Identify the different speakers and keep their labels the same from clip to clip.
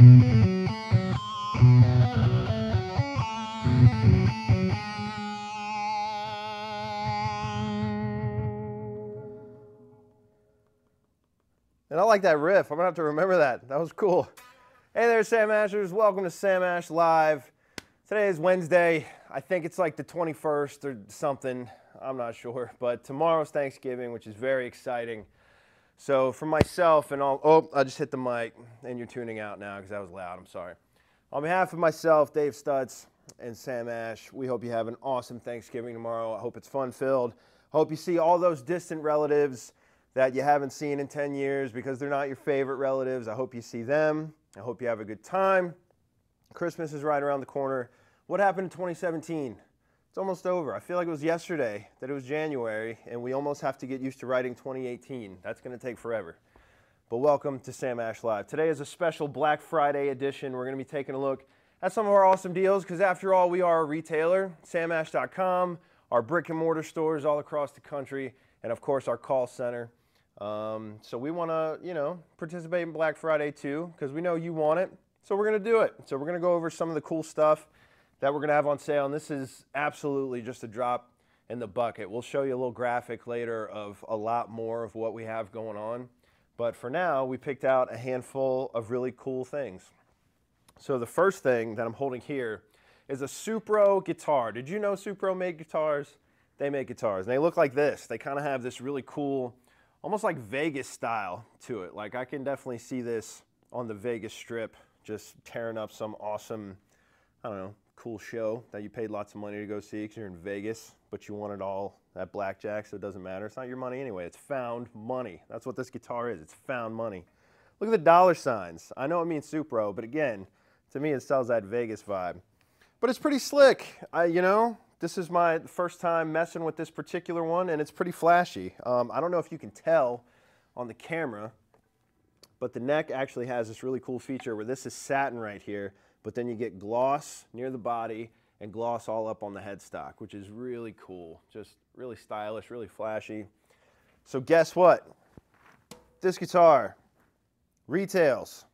Speaker 1: And I like that riff. I'm gonna have to remember that. That was cool. Hey there, Sam Ashers. Welcome to Sam Ash Live. Today is Wednesday. I think it's like the 21st or something. I'm not sure. But tomorrow's Thanksgiving, which is very exciting. So for myself and all, oh, I just hit the mic and you're tuning out now because that was loud. I'm sorry. On behalf of myself, Dave Stutts, and Sam Ash, we hope you have an awesome Thanksgiving tomorrow. I hope it's fun-filled. I hope you see all those distant relatives that you haven't seen in 10 years because they're not your favorite relatives. I hope you see them. I hope you have a good time. Christmas is right around the corner. What happened in 2017? It's almost over. I feel like it was yesterday that it was January, and we almost have to get used to writing 2018. That's going to take forever. But welcome to Sam Ash Live. Today is a special Black Friday edition. We're going to be taking a look at some of our awesome deals because after all, we are a retailer, samash.com, our brick and mortar stores all across the country, and of course our call center. So we want to, participate in Black Friday too, because we know you want it. So we're going to do it. So we're going to go over some of the cool stuff that we're going to have on sale. And this is absolutely just a drop in the bucket. We'll show you a little graphic later of a lot more of what we have going on. But for now, we picked out a handful of really cool things. So the first thing that I'm holding here is a Supro guitar. Did you know Supro made guitars? They make guitars. And they look like this. They kind of have this really cool, almost like Vegas style to it. Like I can definitely see this on the Vegas Strip, just tearing up some awesome, I don't know, cool show that you paid lots of money to go see because you're in Vegas, but you want it all at blackjack, so it doesn't matter. It's not your money anyway. It's found money. That's what this guitar is. It's found money. Look at the dollar signs. I know it means Supro, but again, to me it sells that Vegas vibe. But it's pretty slick. This is my first time messing with this particular one, and it's pretty flashy. I don't know if you can tell on the camera, but the neck actually has this really cool feature where this is satin right here, but then you get gloss near the body and gloss all up on the headstock, which is really cool. Just really stylish, really flashy. So guess what? This guitar retails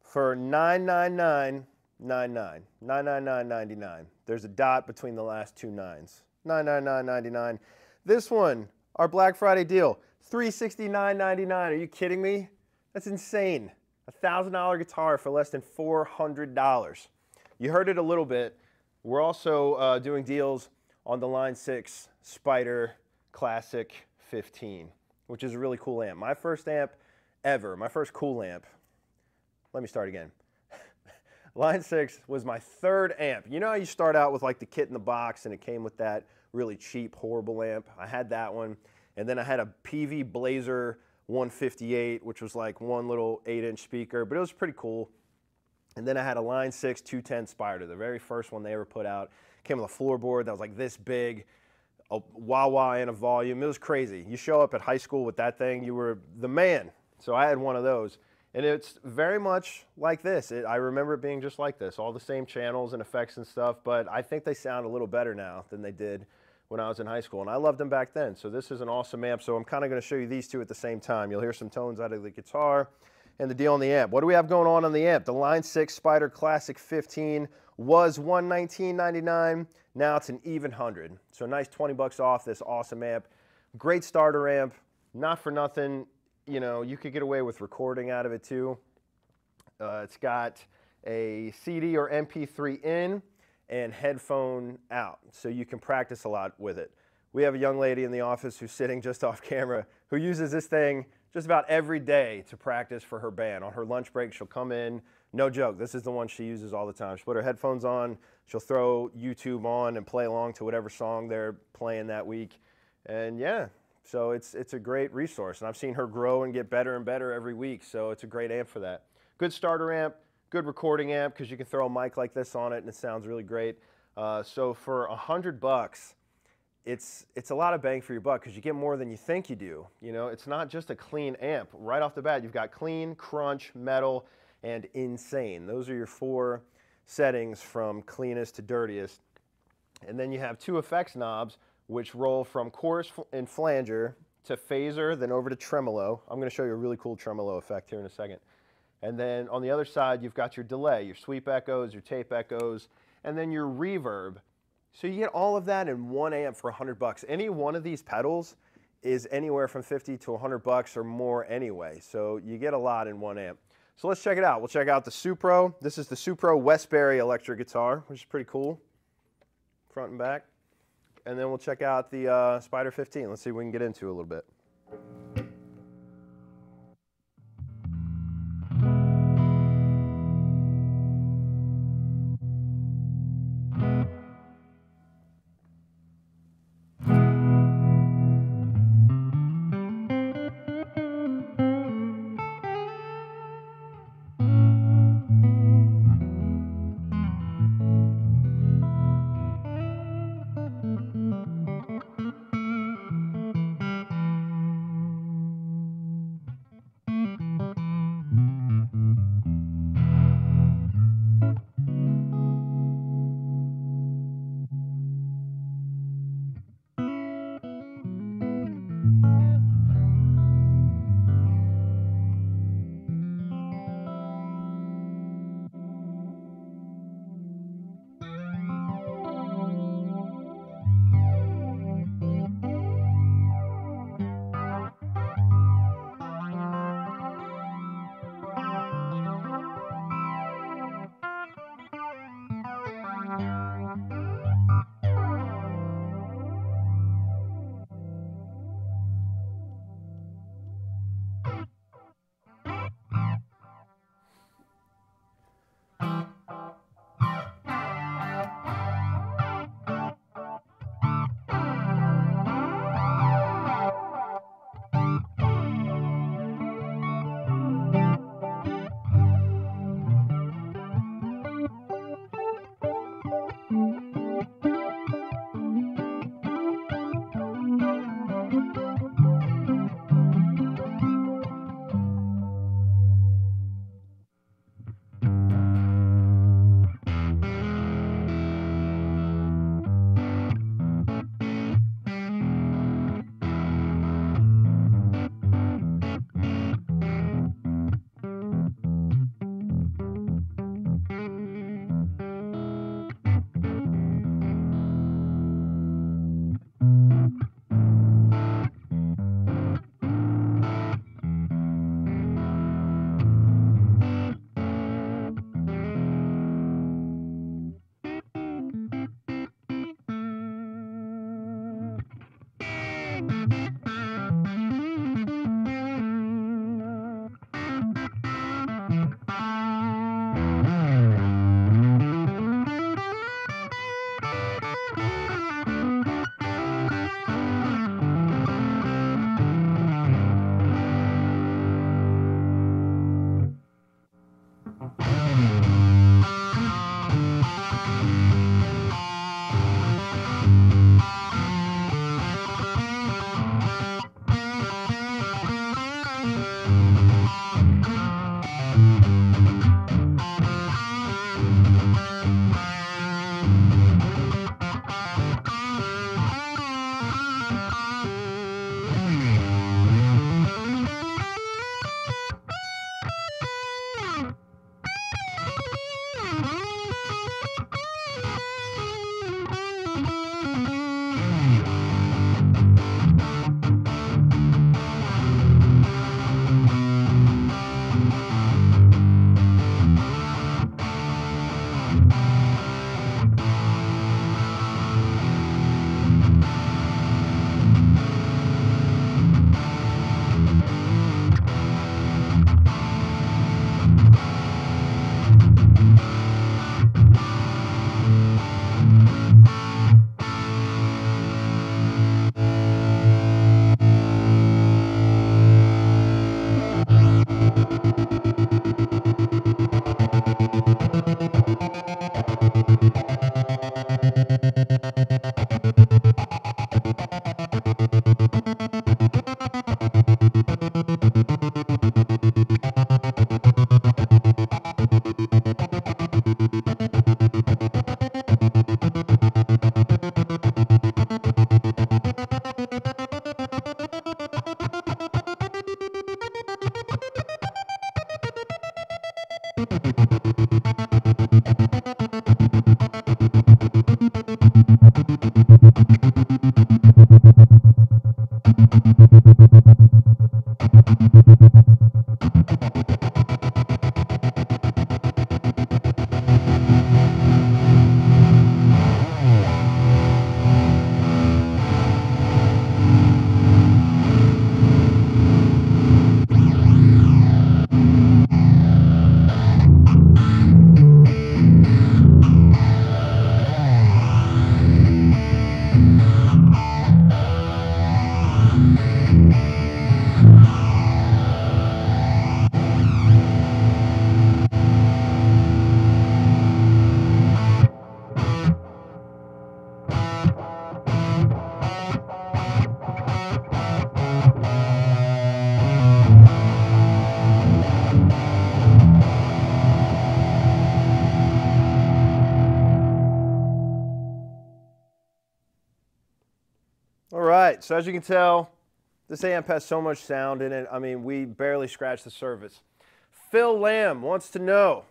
Speaker 1: for $999.99, $999.99. There's a dot between the last two nines. $999.99. This one, our Black Friday deal, $369.99. Are you kidding me? That's insane. A $1,000 guitar for less than $400. You heard it a little bit. We're also doing deals on the Line 6 Spider Classic 15, which is a really cool amp. My first amp ever, my first cool amp. Let me start again. Line 6 was my third amp. You know how you start out with like the kit in the box and it came with that really cheap, horrible amp? I had that one. And then I had a PV Blazer 158, which was like one little 8-inch speaker, but it was pretty cool. And then I had a Line 6 210 Spider, the very first one they ever put out. Came with a floorboard that was like this big, a wah-wah and a volume. It was crazy. You show up at high school with that thing, you were the man. So I had one of those. And it's very much like this. I remember it being just like this, all the same channels and effects and stuff, but I think they sound a little better now than they did when I was in high school, and I loved them back then. So this is an awesome amp, so I'm kind of going to show you these two at the same time. You'll hear some tones out of the guitar and the deal on the amp. What do we have going on the amp? The Line 6 Spider Classic 15 was $119.99. Now it's an even 100. So nice 20 bucks off this awesome amp. Great starter amp, not for nothing. You could get away with recording out of it too. It's got a CD or MP3 in and headphone out, so you can practice a lot with it. We have a young lady in the office who's sitting just off camera who uses this thing just about every day to practice for her band. On her lunch break, she'll come in, no joke, this is the one she uses all the time. She'll put her headphones on, she'll throw YouTube on and play along to whatever song they're playing that week, and yeah. So it's a great resource, and I've seen her grow and get better and better every week, so it's a great amp for that. Good starter amp, good recording amp, because you can throw a mic like this on it and it sounds really great. So for $100, it's a lot of bang for your buck because you get more than you think you do. It's not just a clean amp. Right off the bat, you've got clean, crunch, metal, and insane. Those are your four settings from cleanest to dirtiest. And then you have two effects knobs, which roll from chorus and flanger to phaser, then over to tremolo. I'm going to show you a really cool tremolo effect here in a second. And then on the other side, you've got your delay, your sweep echoes, your tape echoes, and then your reverb. So you get all of that in one amp for $100. Any one of these pedals is anywhere from 50 to $100 or more anyway. So you get a lot in one amp. So let's check it out. We'll check out the Supro. This is the Supro Westbury electric guitar, which is pretty cool, front and back. And then we'll check out the Spider 15. Let's see if we can get into it a little bit. All right, so as you can tell, this amp has so much sound in it. I mean, we barely scratched the surface. Phil Lamb wants to know,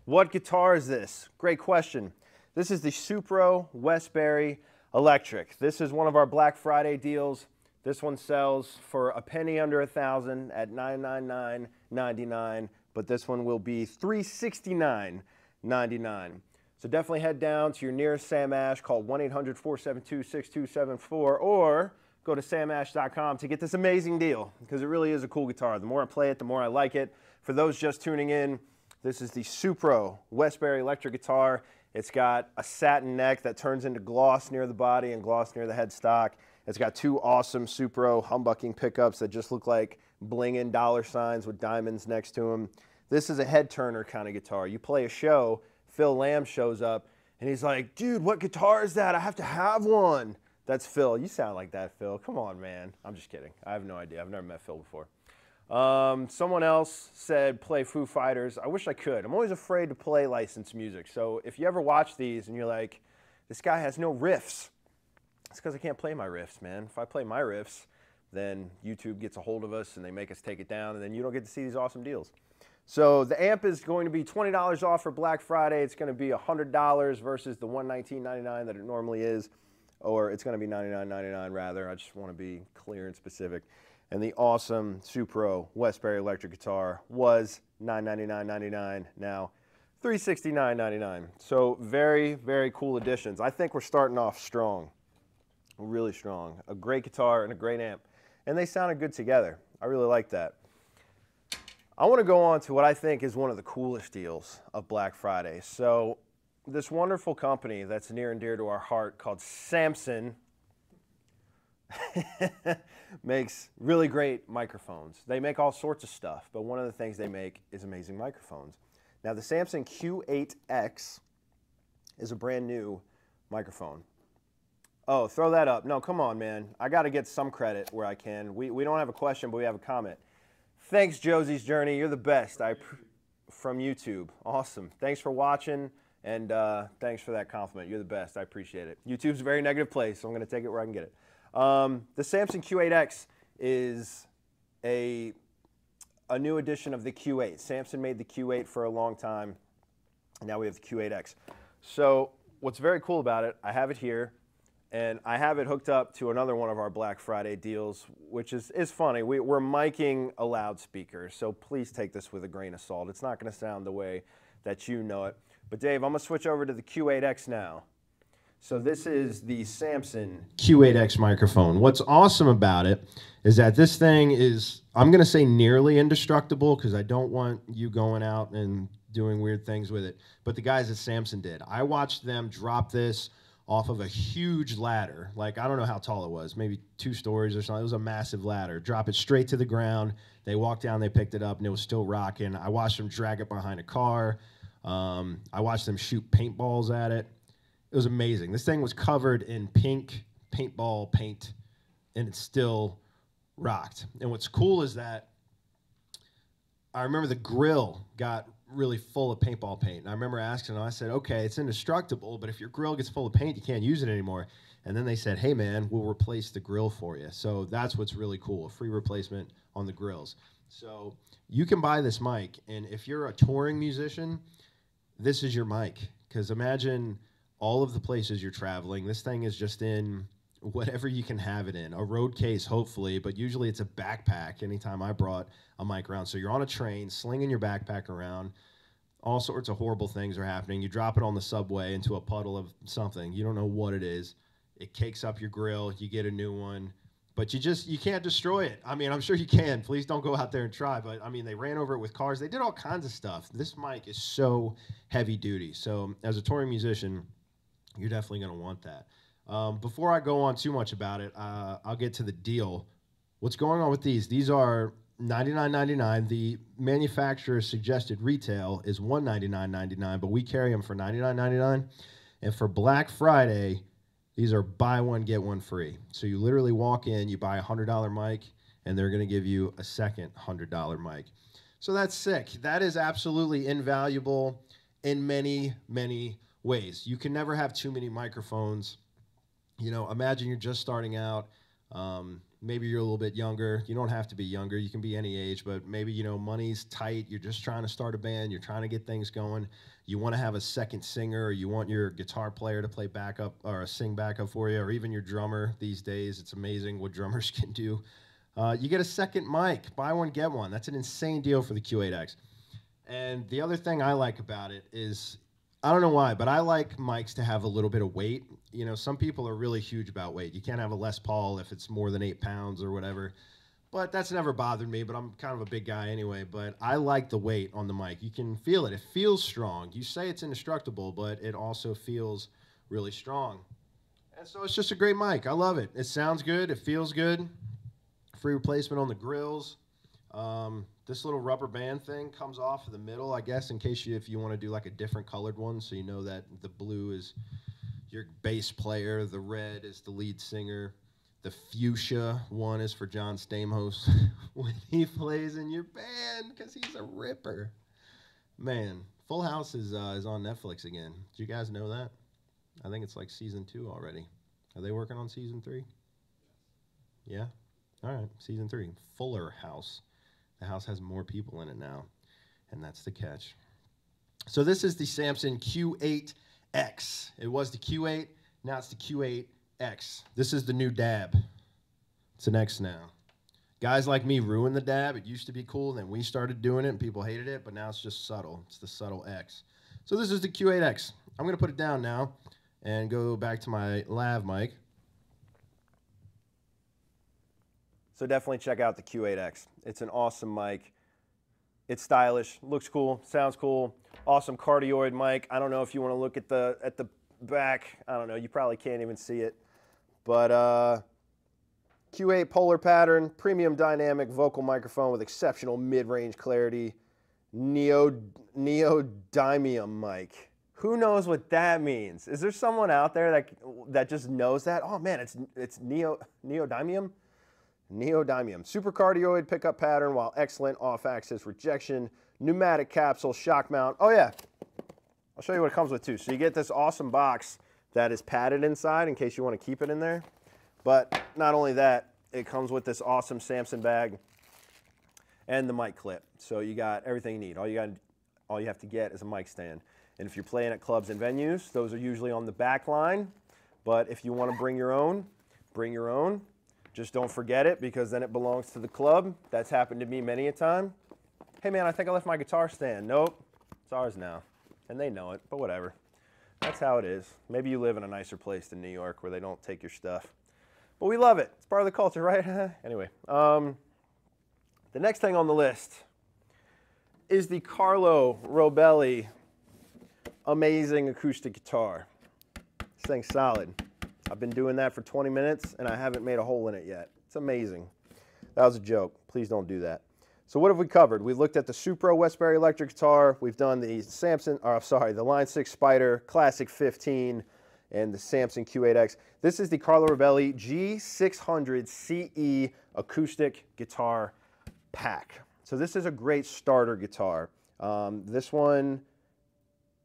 Speaker 1: what guitar is this? Great question. This is the Supro Westbury Electric. This is one of our Black Friday deals. This one sells for a penny under $1,000 at $999.99, but this one will be $369.99. So definitely head down to your nearest Sam Ash, call 1-800-472-6274, or go to samash.com to get this amazing deal, because it really is a cool guitar. The more I play it, the more I like it. For those just tuning in, this is the Supro Westbury electric guitar. It's got a satin neck that turns into gloss near the body and gloss near the headstock. It's got two awesome Supro humbucking pickups that just look like bling-in dollar signs with diamonds next to them. This is a head turner kind of guitar. You play a show, Phil Lamb shows up, and he's like, dude, what guitar is that? I have to have one. That's Phil. You sound like that, Phil. Come on, man. I'm just kidding. I have no idea. I've never met Phil before. Someone else said play Foo Fighters. I wish I could. I'm always afraid to play licensed music. So if you ever watch these and you're like, this guy has no riffs, it's because I can't play my riffs, man. If I play my riffs, then YouTube gets a hold of us and they make us take it down, and then you don't get to see these awesome deals. So the amp is going to be $20 off for Black Friday. It's going to be $100 versus the $119.99 that it normally is, or it's going to be $99.99 rather. I just want to be clear and specific. And the awesome Supro Westbury electric guitar was $999.99, now $369.99. So very, very cool additions. I think we're starting off strong, really strong. A great guitar and a great amp. And they sounded good together. I really like that. I want to go on to what I think is one of the coolest deals of Black Friday. So this wonderful company that's near and dear to our heart called Samson makes really great microphones. They make all sorts of stuff, but one of the things they make is amazing microphones. Now the Samson Q8X is a brand new microphone. Oh, throw that up. No, come on, man. I got to get some credit where I can. We don't have a question, but we have a comment. Thanks, Josie's Journey. You're the best. From YouTube. Awesome. Thanks for watching, and thanks for that compliment. You're the best. I appreciate it. YouTube's a very negative place, so I'm going to take it where I can get it. The Samson Q8X is a new edition of the Q8. Samson made the Q8 for a long time, and now we have the Q8X. So what's very cool about it, I have it here, and I have it hooked up to another one of our Black Friday deals, which is funny. We're miking a loudspeaker, so please take this with a grain of salt. It's not going to sound the way that you know it. But Dave, I'm going to switch over to the Q8X now. So this is the Samson Q8X microphone. What's awesome about it is that this thing is, I'm going to say nearly indestructible, because I don't want you going out and doing weird things with it. But the guys at Samson did. I watched them drop this off of a huge ladder. Like, I don't know how tall it was, maybe 2 stories or something. It was a massive ladder. Drop it straight to the ground. They walked down, they picked it up, and it was still rocking. I watched them drag it behind a car. I watched them shoot paintballs at it. It was amazing. This thing was covered in pink paintball paint, and it still rocked. And what's cool is that I remember the grill got really full of paintball paint. And I remember asking them, I said, okay, it's indestructible, but if your grill gets full of paint, you can't use it anymore. And then they said, hey, man, we'll replace the grill for you. So that's what's really cool, a free replacement on the grills.
Speaker 2: So you can buy this mic, and if you're a touring musician, this is your mic. Because imagine all of the places you're traveling. This thing is just in whatever you can have it in. A road case, hopefully, but usually it's a backpack anytime I brought a mic around. So you're on a train, slinging your backpack around. All sorts of horrible things are happening. You drop it on the subway into a puddle of something. You don't know what it is. It cakes up your grill. You get a new one. But you can't destroy it. I mean, I'm sure you can. Please don't go out there and try. But, I mean, they ran over it with cars. They did all kinds of stuff. This mic is so heavy duty. So as a touring musician, you're definitely going to want that. Before I go on too much about it, I'll get to the deal. What's going on with these? These are $99.99. The manufacturer's suggested retail is $199.99, but we carry them for $99.99. And for Black Friday, these are buy one, get one free. So you literally walk in, you buy a $100 mic, and they're going to give you a second $100 mic. So that's sick. That is absolutely invaluable in many, many ways. You can never have too many microphones. You know, imagine you're just starting out. Maybe you're a little bit younger. You don't have to be younger. You can be any age, but maybe, you know, money's tight. You're just trying to start a band. You're trying to get things going. You want to have a second singer, or you want your guitar player to play backup or sing backup for you, or even your drummer these days. It's amazing what drummers can do. You get a second mic. Buy one, get one. That's an insane deal for the Q8X. And the other thing I like about it is, I don't know why, but I like mics to have a little bit of weight. You know, some people are really huge about weight. You can't have a Les Paul if it's more than 8 pounds or whatever. But that's never bothered me, but I'm kind of a big guy anyway. But I like the weight on the mic. You can feel it. It feels strong. You say it's indestructible, but it also feels really strong. And so it's just a great mic. I love it. It sounds good. It feels good. Free replacement on the grills. This little rubber band thing comes off of the middle, I guess, in case if you want to do like a different colored one, so you know that the blue is your bass player, the red is the lead singer, the fuchsia one is for John Stamos when he plays in your band, because he's a ripper. Man, Full House is on Netflix again. Did you guys know that? I think it's like season 2 already. Are they working on season 3? Yeah? All right, season 3. Fuller House. The house has more people in it now, and that's the catch. So this is the Samson Q8X. It was the Q8, now it's the Q8X. This is the new dab. It's an X now. Guys like me ruined the dab. It used to be cool, and then we started doing it, and people hated it, but now it's just subtle. It's the subtle X. So this is the Q8X. I'm going to put it down now and go back to my lav mic.
Speaker 1: So definitely check out the Q8X. It's an awesome mic. It's stylish, looks cool, sounds cool. Awesome cardioid mic. I don't know if you want to look at the back. I don't know. You probably can't even see it. But Q8 polar pattern, premium dynamic vocal microphone with exceptional mid-range clarity. Neodymium mic. Who knows what that means? Is there someone out there that just knows that? Oh man, it's neodymium. Neodymium. Supercardioid pickup pattern while excellent off-axis rejection. Pneumatic capsule, shock mount. Oh yeah, I'll show you what it comes with too. So you get this awesome box that is padded inside in case you want to keep it in there. But not only that, it comes with this awesome Samson bag and the mic clip. So you got everything you need. All you have to get is a mic stand. And if you're playing at clubs and venues, those are usually on the back line. But if you want to bring your own, bring your own. Just don't forget it, because then it belongs to the club. That's happened to me many a time. Hey man, I think I left my guitar stand. Nope, it's ours now. And they know it, but whatever. That's how it is. Maybe you live in a nicer place than New York where they don't take your stuff. But we love it. It's part of the culture, right? Anyway, the next thing on the list is the Carlo Robelli amazing acoustic guitar. This thing's solid. I've been doing that for 20 minutes, and I haven't made a hole in it yet. It's amazing. That was a joke. Please don't do that. So what have we covered? We've looked at the Supro Westbury electric guitar. We've done the the Line 6 Spider Classic 15 and the Samson Q8X. This is the Carlo Robelli G600 CE acoustic guitar pack. So this is a great starter guitar. This one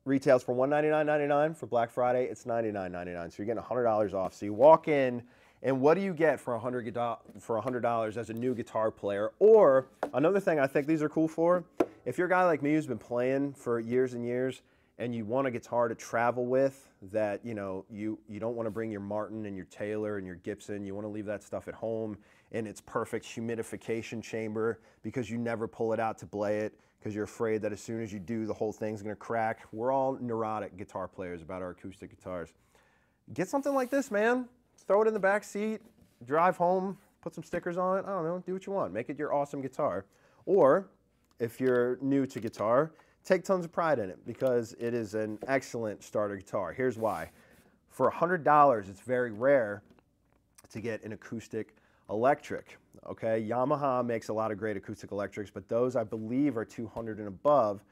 Speaker 1: retails for $199.99. For Black Friday, it's $99.99. So you're getting $100 off. So you walk in And what do you get for $100 as a new guitar player? Or another thing I think these are cool for, if you're a guy like me who's been playing for years and years and you want a guitar to travel with that, you know, you don't want to bring your Martin and your Taylor and your Gibson, you want to leave that stuff at home in its perfect humidification chamber because you never pull it out to play it because you're afraid that as soon as you do, the whole thing's going to crack. We're all neurotic guitar players about our acoustic guitars. Get something like this, man. Throw it in the back seat, drive home, put some stickers on it. I don't know, do what you want. Make it your awesome guitar. Or if you're new to guitar, take tons of pride in it because it is an excellent starter guitar. Here's why. For $100, it's very rare to get an acoustic electric. Okay, Yamaha makes a lot of great acoustic electrics, but those I believe are $200 and above,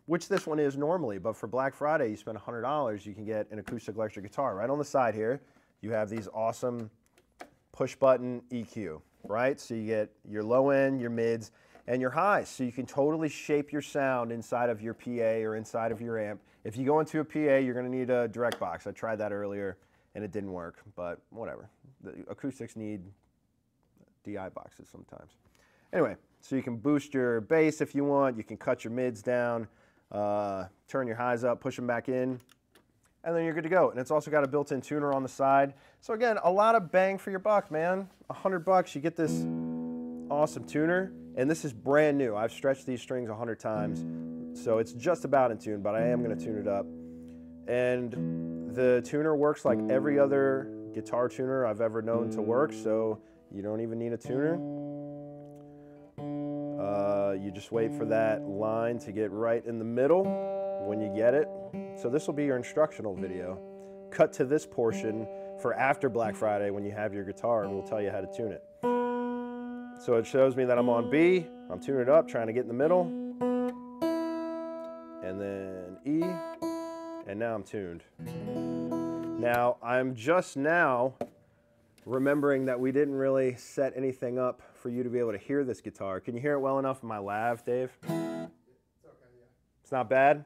Speaker 1: which this one is normally. But for Black Friday, you spend $100, you can get an acoustic electric guitar. Right on the side here, you have these awesome push button EQ, right? So you get your low end, your mids, and your highs. So you can totally shape your sound inside of your PA or inside of your amp. If you go into a PA, you're gonna need a direct box. I tried that earlier and it didn't work, but whatever. The acoustics need DI boxes sometimes. Anyway, so you can boost your bass if you want, you can cut your mids down, turn your highs up, push them back in, and then you're good to go. And it's also got a built-in tuner on the side. So again, a lot of bang for your buck, man. $100, you get this awesome tuner, and this is brand new. I've stretched these strings 100 times, so it's just about in tune, but I am gonna tune it up. And the tuner works like every other guitar tuner I've ever known to work, so you don't even need a tuner. You just wait for that line to get right in the middle when you get it. So this will be your instructional video. Cut to this portion for after Black Friday when you have your guitar, and we'll tell you how to tune it. So it shows me that I'm on B, I'm tuning it up, trying to get in the middle, and then E, and now I'm tuned. Now, I'm just now remembering that we didn't really set anything up for you to be able to hear this guitar. Can you hear it well enough in my lav, Dave? It's okay, yeah. It's not bad?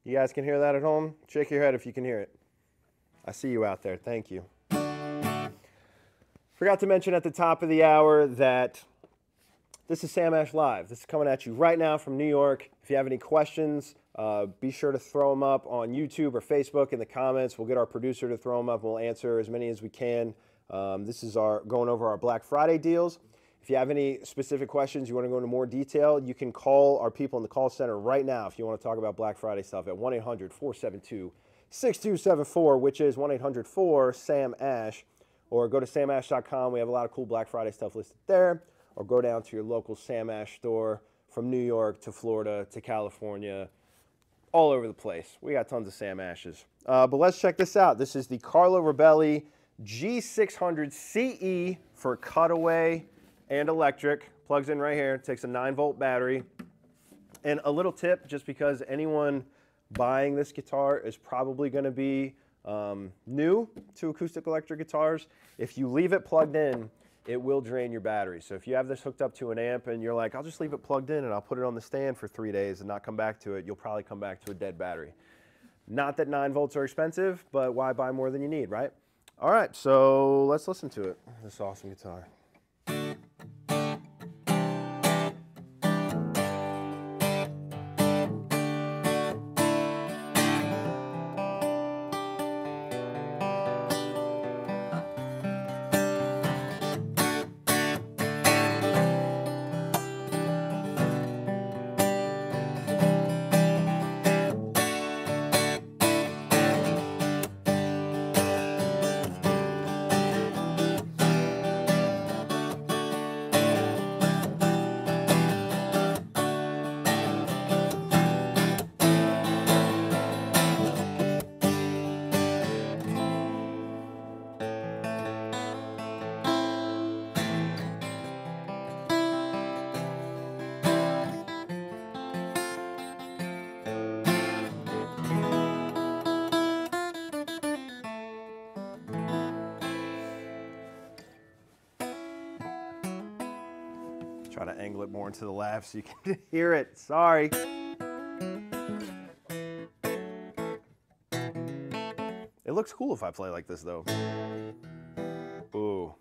Speaker 1: You guys can hear that at home? Shake your head if you can hear it. I see you out there, thank you. Forgot to mention at the top of the hour that this is Sam Ash Live. This is coming at you right now from New York. If you have any questions, be sure to throw them up on YouTube or Facebook in the comments. We'll get our producer to throw them up and we'll answer as many as we can. This is going over our Black Friday deals. If you have any specific questions, you want to go into more detail, you can call our people in the call center right now if you want to talk about Black Friday stuff at 1-800-472-6274, which is 1-800-4-SAM-ASH, or go to samash.com. We have a lot of cool Black Friday stuff listed there, or go down to your local Sam Ash store from New York to Florida to California, all over the place. We got tons of Sam Ashes. But let's check this out. This is the Carlo Robelli G600 CE for cutaway and electric. Plugs in right here, takes a 9-volt battery. And a little tip, just because anyone buying this guitar is probably going to be new to acoustic electric guitars. If you leave it plugged in, it will drain your battery. So if you have this hooked up to an amp and you're like, I'll just leave it plugged in and I'll put it on the stand for 3 days and not come back to it, you'll probably come back to a dead battery. Not that 9 volts are expensive, but why buy more than you need, right? All right, so let's listen to it. This awesome guitar. Try to angle it more into the lav so you can hear it. Sorry. It It looks cool if I play like this though. Ooh.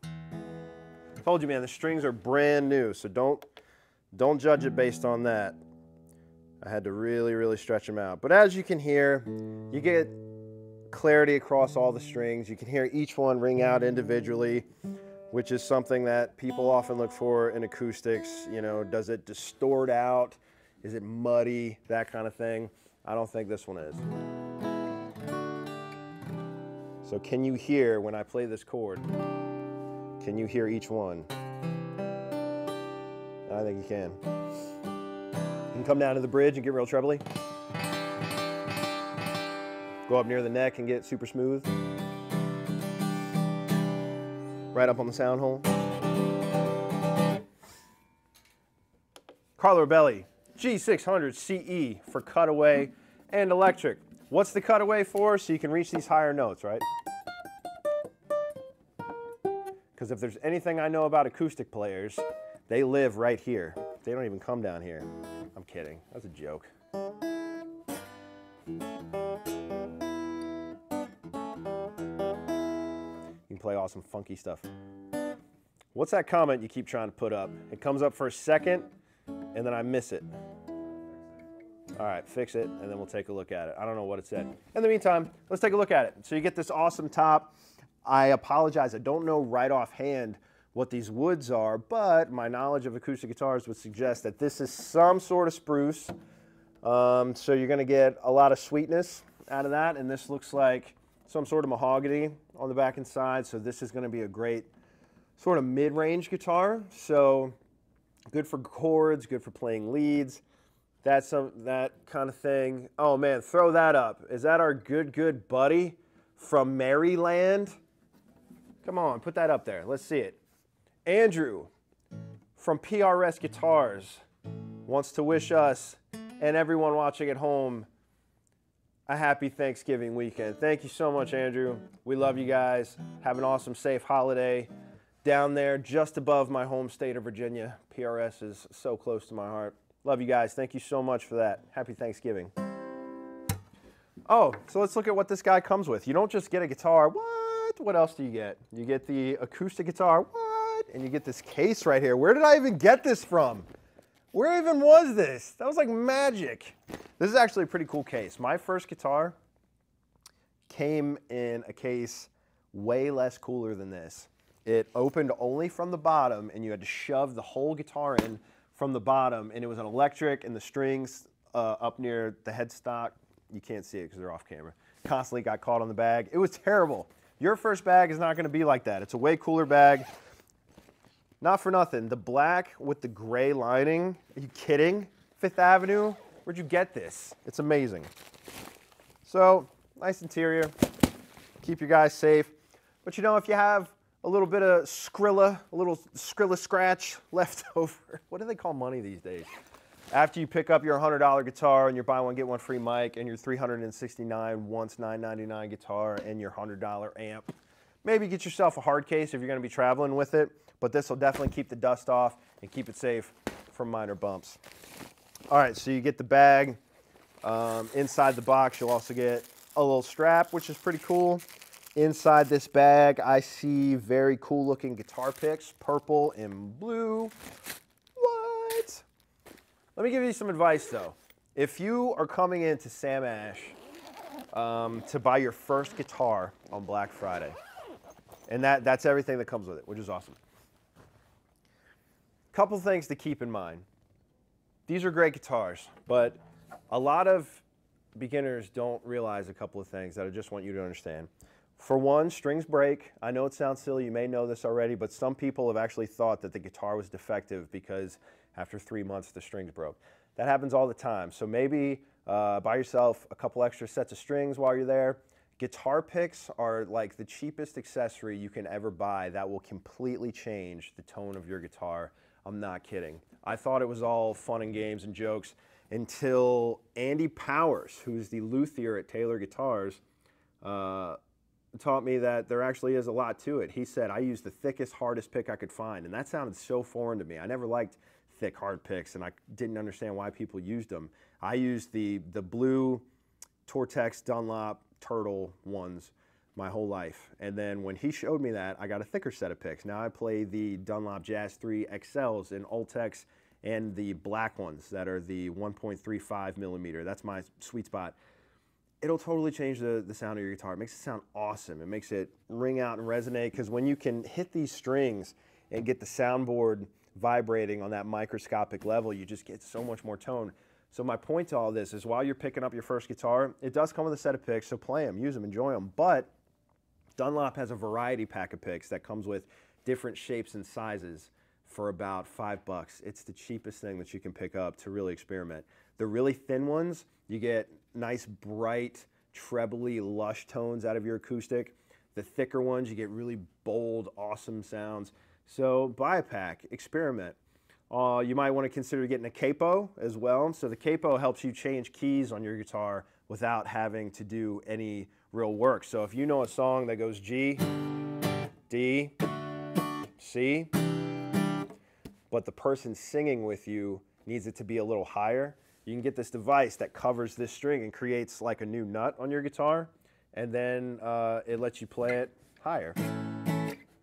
Speaker 1: Told you, man, the strings are brand new, so don't judge it based on that. I had to really, really stretch them out. But as you can hear, you get clarity across all the strings. You can hear each one ring out individually, which is something that people often look for in acoustics. You know, does it distort out? Is it muddy? That kind of thing. I don't think this one is. So can you hear when I play this chord? Can you hear each one? I think you can. You can come down to the bridge and get real trebly. Go up near the neck and get super smooth. Right up on the sound hole. Carlo Rebelli, G600 CE for cutaway and electric. What's the cutaway for? So you can reach these higher notes, right? Because if there's anything I know about acoustic players, they live right here. They don't even come down here. I'm kidding. That's a joke. You can play awesome funky stuff. What's that comment you keep trying to put up? It comes up for a second, and then I miss it. All right, fix it, and then we'll take a look at it. I don't know what it said. In the meantime, let's take a look at it. So you get this awesome top. I apologize, I don't know right offhand what these woods are, but my knowledge of acoustic guitars would suggest that this is some sort of spruce. So you're gonna get a lot of sweetness out of that, and this looks like some sort of mahogany on the back and side, so this is gonna be a great sort of mid-range guitar. So good for chords, good for playing leads, that kind of thing. Oh man, throw that up. Is that our good buddy from Maryland? Come on, put that up there. Let's see it. Andrew from PRS Guitars wants to wish us and everyone watching at home a happy Thanksgiving weekend. Thank you so much, Andrew. We love you guys. Have an awesome, safe holiday down there just above my home state of Virginia. PRS is so close to my heart. Love you guys. Thank you so much for that. Happy Thanksgiving. Oh, so let's look at what this guy comes with. You don't just get a guitar. What else do you get? You get the acoustic guitar. What? And you get this case right here. Where did I even get this from? Where even was this? That was like magic. This is actually a pretty cool case. My first guitar came in a case way less cooler than this. It opened only from the bottom, and you had to shove the whole guitar in from the bottom, and it was an electric, and the strings up near the headstock, you can't see it because they're off camera, constantly got caught on the bag. It was terrible. Your first bag is not going to be like that. It's a way cooler bag. Not for nothing. The black with the gray lining, are you kidding? Fifth Avenue? Where'd you get this? It's amazing. So, nice interior. Keep your guys safe. But you know, if you have a little bit of Skrilla, a little Skrilla scratch left over, what do they call money these days? After you pick up your $100 guitar and your buy one, get one free mic and your $369 once $9.99 guitar and your $100 amp, maybe get yourself a hard case if you're going to be traveling with it, but this will definitely keep the dust off and keep it safe from minor bumps. All right, so you get the bag. Inside the box, you'll also get a little strap, which is pretty cool. Inside this bag, I see very cool looking guitar picks, purple and blue. What? Let me give you some advice though. If you are coming into Sam Ash to buy your first guitar on Black Friday, and that's everything that comes with it, which is awesome. Couple things to keep in mind. These are great guitars, but a lot of beginners don't realize a couple of things that I just want you to understand. For one, strings break. I know it sounds silly, you may know this already, but some people have actually thought that the guitar was defective because after 3 months the strings broke. That happens all the time. So maybe buy yourself a couple extra sets of strings while you're there. Guitar picks are like the cheapest accessory you can ever buy that will completely change the tone of your guitar. I'm not kidding. I thought it was all fun and games and jokes until Andy Powers, who's the luthier at Taylor Guitars, taught me that there actually is a lot to it. He said, I used the thickest, hardest pick I could find, and that sounded so foreign to me. I never liked thick, hard picks, and I didn't understand why people used them. I used the blue Tortex Dunlop Turtle ones my whole life. And then when he showed me that, I got a thicker set of picks. Now I play the Dunlop Jazz 3 XLs in Ultex and the black ones that are the 1.35 millimeter. That's my sweet spot. It'll totally change the sound of your guitar. It makes it sound awesome. It makes it ring out and resonate, because when you can hit these strings and get the soundboard vibrating on that microscopic level, you just get so much more tone. So my point to all this is, while you're picking up your first guitar, it does come with a set of picks, so play them, use them, enjoy them. But Dunlop has a variety pack of picks that comes with different shapes and sizes for about $5. It's the cheapest thing that you can pick up to really experiment. The really thin ones, you get nice, bright, trebly, lush tones out of your acoustic. The thicker ones, you get really bold, awesome sounds. So buy a pack, experiment. You might want to consider getting a capo as well. So the capo helps you change keys on your guitar without having to do any real work. So if you know a song that goes G, D, C, but the person singing with you needs it to be a little higher, you can get this device that covers this string and creates like a new nut on your guitar, and then it lets you play it higher.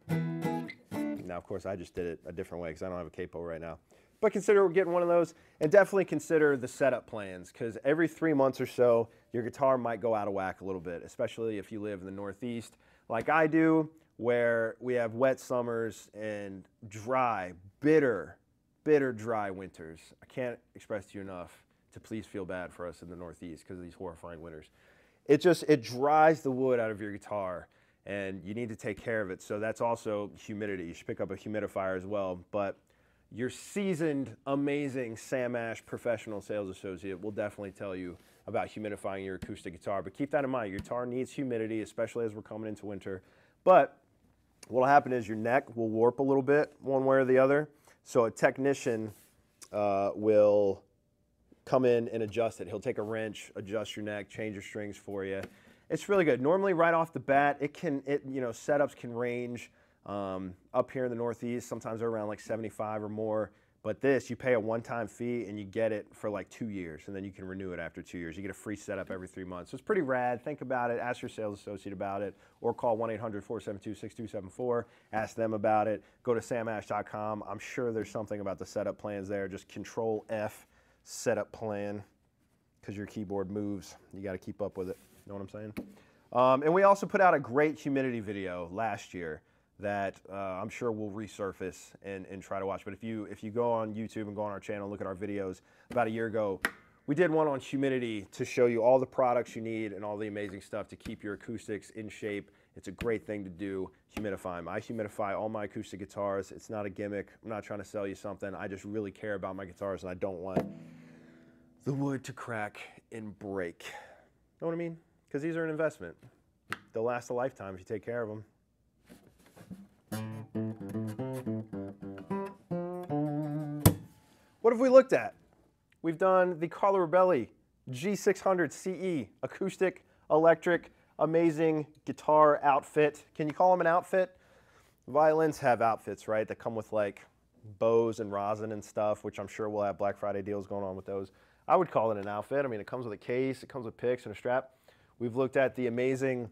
Speaker 1: Now, of course, I just did it a different way because I don't have a capo right now. But consider getting one of those, and definitely consider the setup plans, because every 3 months or so, your guitar might go out of whack a little bit, especially if you live in the Northeast like I do, where we have wet summers and dry, bitter dry winters. I can't express to you enough to please feel bad for us in the Northeast because of these horrifying winters. It dries the wood out of your guitar, and you need to take care of it. So that's also humidity. You should pick up a humidifier as well. But your seasoned, amazing Sam Ash professional sales associate will definitely tell you about humidifying your acoustic guitar. But keep that in mind. Your guitar needs humidity, especially as we're coming into winter. But what will happen is your neck will warp a little bit one way or the other. So a technician will come in and adjust it. He'll take a wrench, adjust your neck, change your strings for you. It's really good. Normally, right off the bat, setups can range up here in the Northeast. Sometimes they're around like 75 or more. But this, you pay a one-time fee and you get it for like 2 years, and then you can renew it after 2 years. You get a free setup every 3 months. So it's pretty rad. Think about it. Ask your sales associate about it, or call 1-800-472-6274. Ask them about it. Go to samash.com. I'm sure there's something about the setup plans there. Just Control F, setup plan, because your keyboard moves. You got to keep up with it. You know what I'm saying? And we also put out a great humidity video last year that I'm sure will resurface and try to watch. But if you go on YouTube and go on our channel, look at our videos, about a year ago, we did one on humidity to show you all the products you need and all the amazing stuff to keep your acoustics in shape. It's a great thing to do, humidify them. I humidify all my acoustic guitars. It's not a gimmick. I'm not trying to sell you something. I just really care about my guitars, and I don't want the wood to crack and break. Know what I mean? Because these are an investment. They'll last a lifetime if you take care of them. What have we looked at? We've done the Carlo Rovelli G600 CE acoustic, electric, amazing guitar outfit. Can you call them an outfit? Violins have outfits, right, that come with like bows and rosin and stuff, which I'm sure we'll have Black Friday deals going on with those. I would call it an outfit. I mean, it comes with a case, it comes with picks and a strap. We've looked at the amazing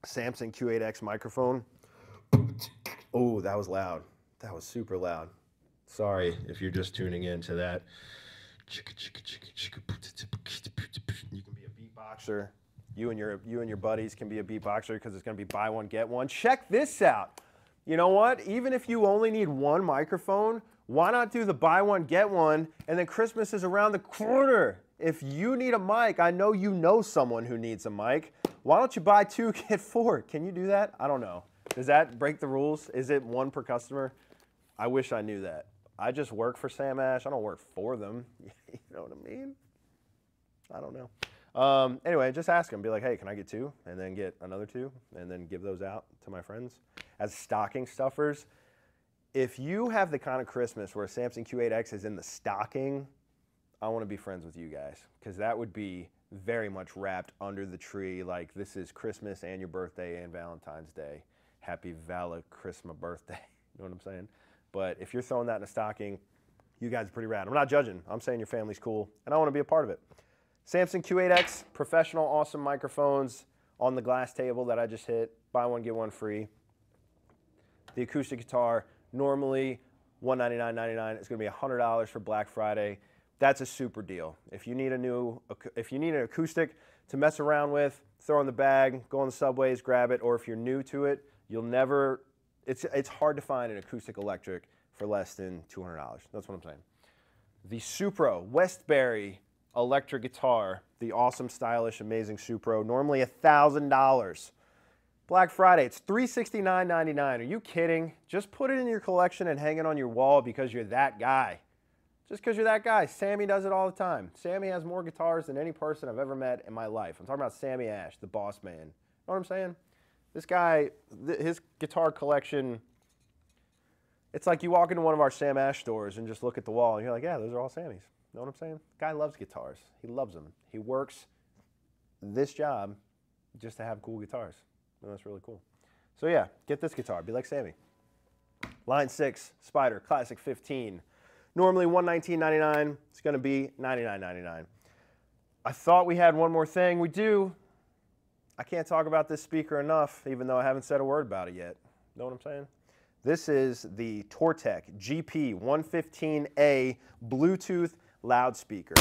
Speaker 1: Samson Q8X microphone. Oh, that was loud. That was super loud. Sorry if you're just tuning in to that. You can be a beatboxer. You and your buddies can be a beatboxer because it's going to be buy one, get one. Check this out. You know what? Even if you only need one microphone, why not do the buy one, get one, and then Christmas is around the corner. If you need a mic, I know you know someone who needs a mic. Why don't you buy 2, get 4? Can you do that? I don't know. Does that break the rules? Is it 1 per customer? I wish I knew that. I just work for Sam Ash. I don't work for them. You know what I mean? I don't know. Anyway, just ask them. Be like, hey, can I get 2? And then get another 2, and then give those out to my friends as stocking stuffers. If you have the kind of Christmas where a Samson Q8X is in the stocking, I want to be friends with you guys, because that would be very much wrapped under the tree. Like, this is Christmas and your birthday and Valentine's Day. Happy Vala Christmas birthday. You know what I'm saying? But if you're throwing that in a stocking, you guys are pretty rad. I'm not judging. I'm saying your family's cool, and I want to be a part of it. Samson Q8X, professional, awesome microphones, on the glass table that I just hit. Buy one, get one free. The acoustic guitar, normally $199.99. It's going to be $100 for Black Friday. That's a super deal. If you need an acoustic to mess around with, throw in the bag, go on the subways, grab it, or if you're new to it, it's hard to find an acoustic electric for less than $200. That's what I'm saying. The Supro Westbury electric guitar, the awesome, stylish, amazing Supro, normally $1,000. Black Friday, it's $369.99. Are you kidding? Just put it in your collection and hang it on your wall because you're that guy. Just because you're that guy. Sammy does it all the time. Sammy has more guitars than any person I've ever met in my life. I'm talking about Sammy Ash, the boss man. You know what I'm saying? This guy, his guitar collection, it's like you walk into one of our Sam Ash stores and just look at the wall and you're like, yeah, those are all Sammy's. You know what I'm saying? Guy loves guitars. He loves them. He works this job just to have cool guitars. And that's really cool. So yeah, get this guitar. Be like Sammy. Line 6, Spider, Classic 15. Normally $119.99. It's going to be $99.99. I thought we had one more thing. We do. I can't talk about this speaker enough, even though I haven't said a word about it yet. Know what I'm saying? This is the Tortec GP115A Bluetooth loudspeaker.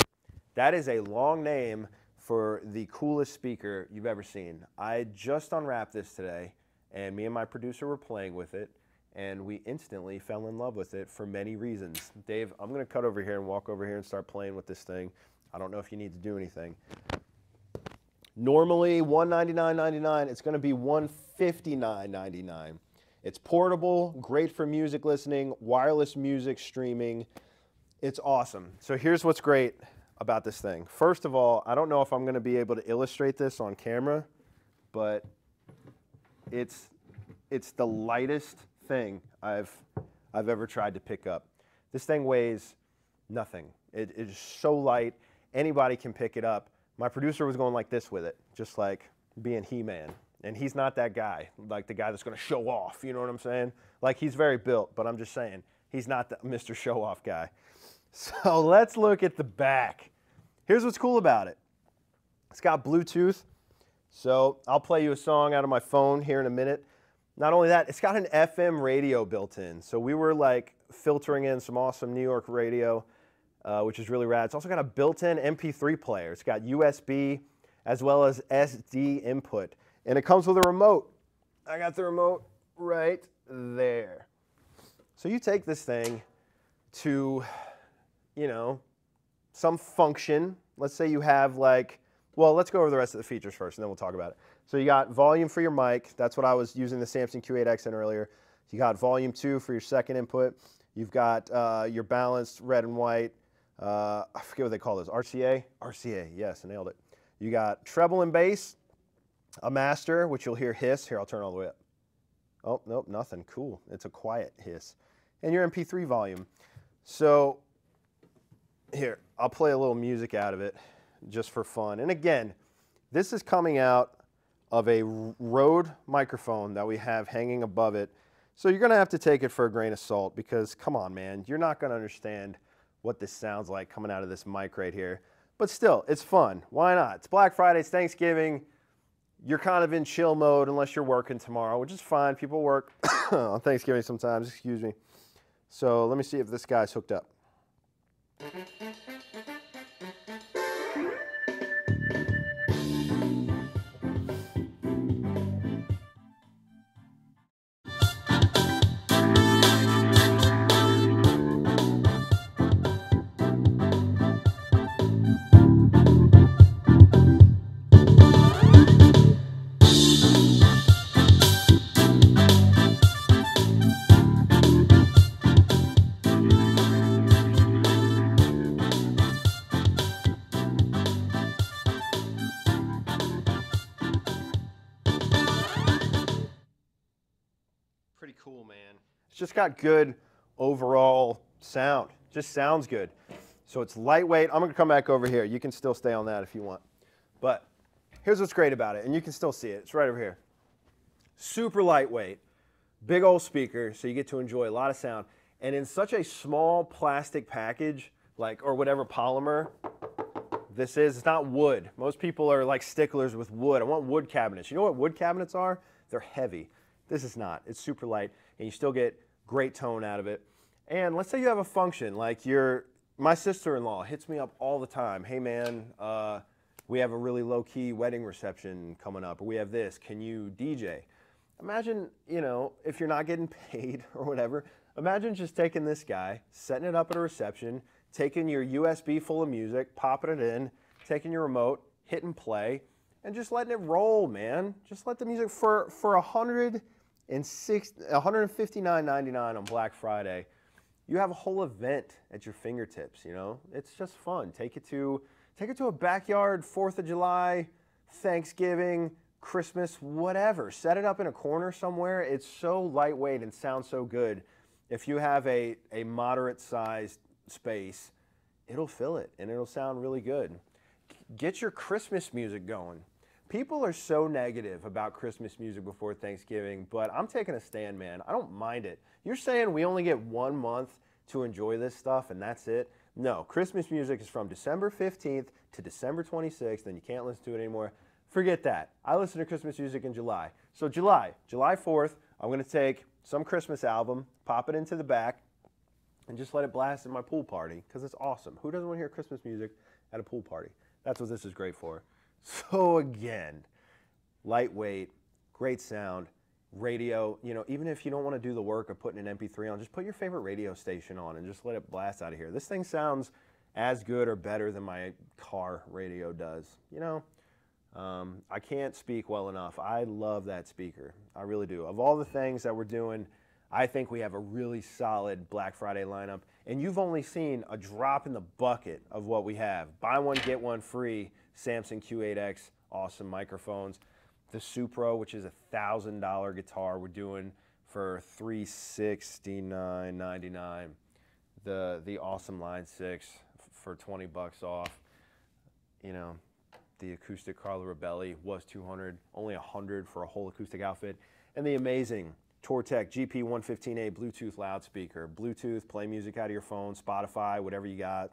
Speaker 1: That is a long name for the coolest speaker you've ever seen. I just unwrapped this today, and me and my producer were playing with it, and we instantly fell in love with it for many reasons. Dave, I'm going to cut over here and walk over here and start playing with this thing. I don't know if you need to do anything. Normally $199.99, it's going to be $159.99. It's portable, great for music listening, wireless music streaming. It's awesome. So here's what's great about this thing. First of all, I don't know if I'm going to be able to illustrate this on camera, but it's the lightest thing I've ever tried to pick up. This thing weighs nothing. It is so light, anybody can pick it up. My producer was going like this with it, just like being He-Man. And he's not that guy, like the guy that's going to show off, you know what I'm saying? Like, he's very built, but I'm just saying, he's not the Mr. Show-Off guy. So let's look at the back. Here's what's cool about it. It's got Bluetooth, so I'll play you a song out of my phone here in a minute. Not only that, it's got an FM radio built in. So we were like filtering in some awesome New York radio, which is really rad. It's also got a built-in MP3 player. It's got USB as well as SD input. And it comes with a remote. I got the remote right there. So you take this thing to, you know, some function. Let's say you have like, well, let's go over the rest of the features first and then we'll talk about it. So you got volume for your mic. That's what I was using the Samson Q8X in earlier. You got volume 2 for your second input. You've got your balanced red and white. I forget what they call those. RCA? RCA, yes, I nailed it. You got treble and bass, a master, which you'll hear hiss. Here, I'll turn all the way up. Oh, nope, nothing. Cool. It's a quiet hiss. And your MP3 volume. So here, I'll play a little music out of it just for fun. And again, this is coming out of a Rode microphone that we have hanging above it. So you're going to have to take it for a grain of salt because, come on, man, you're not going to understand what this sounds like coming out of this mic right here. But still, it's fun. Why not? It's Black Friday, it's Thanksgiving. You're kind of in chill mode unless you're working tomorrow, which is fine. People work on Thanksgiving sometimes, excuse me. So let me see if this guy's hooked up. Pretty cool, man. It's just got good overall sound. Just sounds good. So it's lightweight. I'm going to come back over here. You can still stay on that if you want. But here's what's great about it, and you can still see it. It's right over here. Super lightweight, big old speaker, so you get to enjoy a lot of sound. And in such a small plastic package, like, or whatever polymer, It's not wood. Most people are like sticklers with wood. I want wood cabinets. You know what wood cabinets are? They're heavy. This is not. It's super light, and you still get great tone out of it. And let's say you have a function, like my sister-in-law hits me up all the time. Hey man, we have a really low-key wedding reception coming up, or we have this, can you DJ? Imagine, if you're not getting paid or whatever, imagine just taking this guy, setting it up at a reception, taking your USB full of music, popping it in, taking your remote, hitting play, and just letting it roll, man. Just let the music for $159.99 on Black Friday. You have a whole event at your fingertips, It's just fun. Take it to a backyard, 4th of July, Thanksgiving, Christmas, whatever. Set it up in a corner somewhere. It's so lightweight and sounds so good. If you have a moderate-sized space, it'll fill it and it'll sound really good. Get your Christmas music going. People are so negative about Christmas music before Thanksgiving, but I'm taking a stand, man. I don't mind it. You're saying we only get 1 month to enjoy this stuff and that's it? No, Christmas music is from December 15th to December 26th, and you can't listen to it anymore. Forget that. I listen to Christmas music in July. So July 4th, I'm going to take some Christmas album, pop it into the back, and just let it blast in my pool party because it's awesome. Who doesn't want to hear Christmas music at a pool party? That's what this is great for. So again, lightweight, great sound, radio. Even if you don't want to do the work of putting an MP3 on, just put your favorite radio station on and just let it blast out of here. This thing sounds as good or better than my car radio does. I can't speak well enough. I love that speaker. I really do. Of all the things that we're doing, I think we have a really solid Black Friday lineup, and you've only seen a drop in the bucket of what we have. Buy one, get one free, Samson Q8X, awesome microphones. The Supro, which is a $1,000 guitar, we're doing for $369.99. The awesome Line 6 for 20 bucks off. The Acoustic Carla Rebelli was $200, only $100 for a whole acoustic outfit. And the amazing Tortec GP115A Bluetooth loudspeaker. Bluetooth, play music out of your phone, Spotify, whatever you got,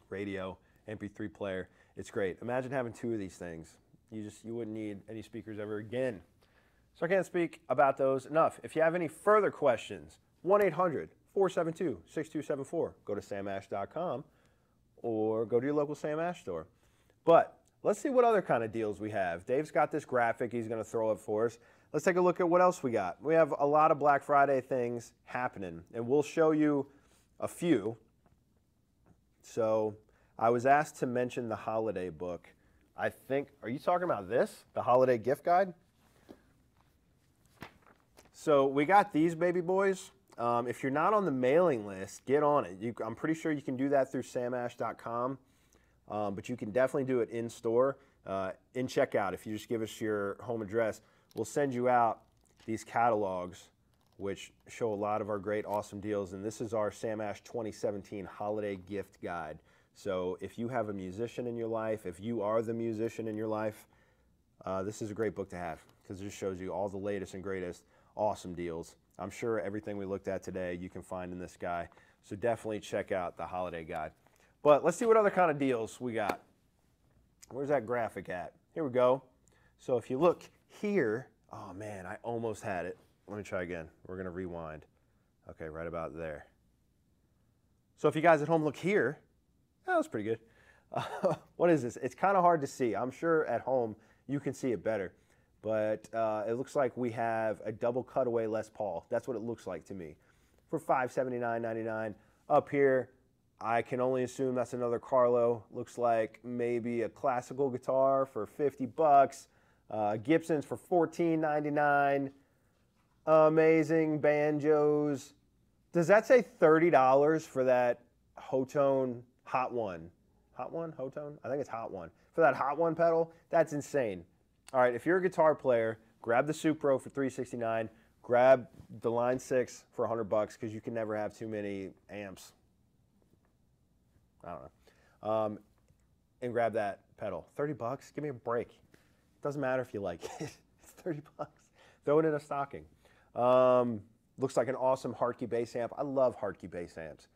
Speaker 1: radio, MP3 player. It's great. Imagine having 2 of these things. You wouldn't need any speakers ever again. So I can't speak about those enough. If you have any further questions, 1-800-472-6274. Go to samash.com or go to your local Sam Ash store. But let's see what other kind of deals we have. Dave's got this graphic he's going to throw up for us. Let's take a look at what else we got. We have a lot of Black Friday things happening, and we'll show you a few. So I was asked to mention the holiday book. I think, are you talking about this? The holiday gift guide? So we got these baby boys. If you're not on the mailing list, get on it. I'm pretty sure you can do that through samash.com, but you can definitely do it in store. In checkout, if you just give us your home address, we'll send you out these catalogs which show a lot of our great, awesome deals. And this is our Sam Ash 2017 Holiday Gift Guide. So if you have a musician in your life, if you are the musician in your life, this is a great book to have because it just shows you all the latest and greatest awesome deals. I'm sure everything we looked at today you can find in this guy. So definitely check out the Holiday Guide. But let's see what other kind of deals we got. Where's that graphic at? Here we go. So if you look here, oh man, I almost had it. Let me try again. We're going to rewind. Okay, right about there. So if you guys at home look here, that was pretty good. What is this? It's kind of hard to see. I'm sure at home you can see it better. But it looks like we have a double cutaway Les Paul. That's what it looks like to me. For $579.99. Up here, I can only assume that's another Carlo. Looks like maybe a classical guitar for 50 bucks. Gibson's for $14.99. Amazing banjos. Does that say $30 for that Hotone Hot One? Hot One? Hotone? I think it's Hot One. For that Hot One pedal? That's insane. All right, if you're a guitar player, grab the Supro for $369. Grab the Line 6 for 100 bucks because you can never have too many amps. I don't know. And grab that pedal. 30 bucks? Give me a break. Doesn't matter if you like it. It's 30 bucks. Throw it in a stocking. Looks like an awesome Hartke bass amp. I love Hartke bass amps.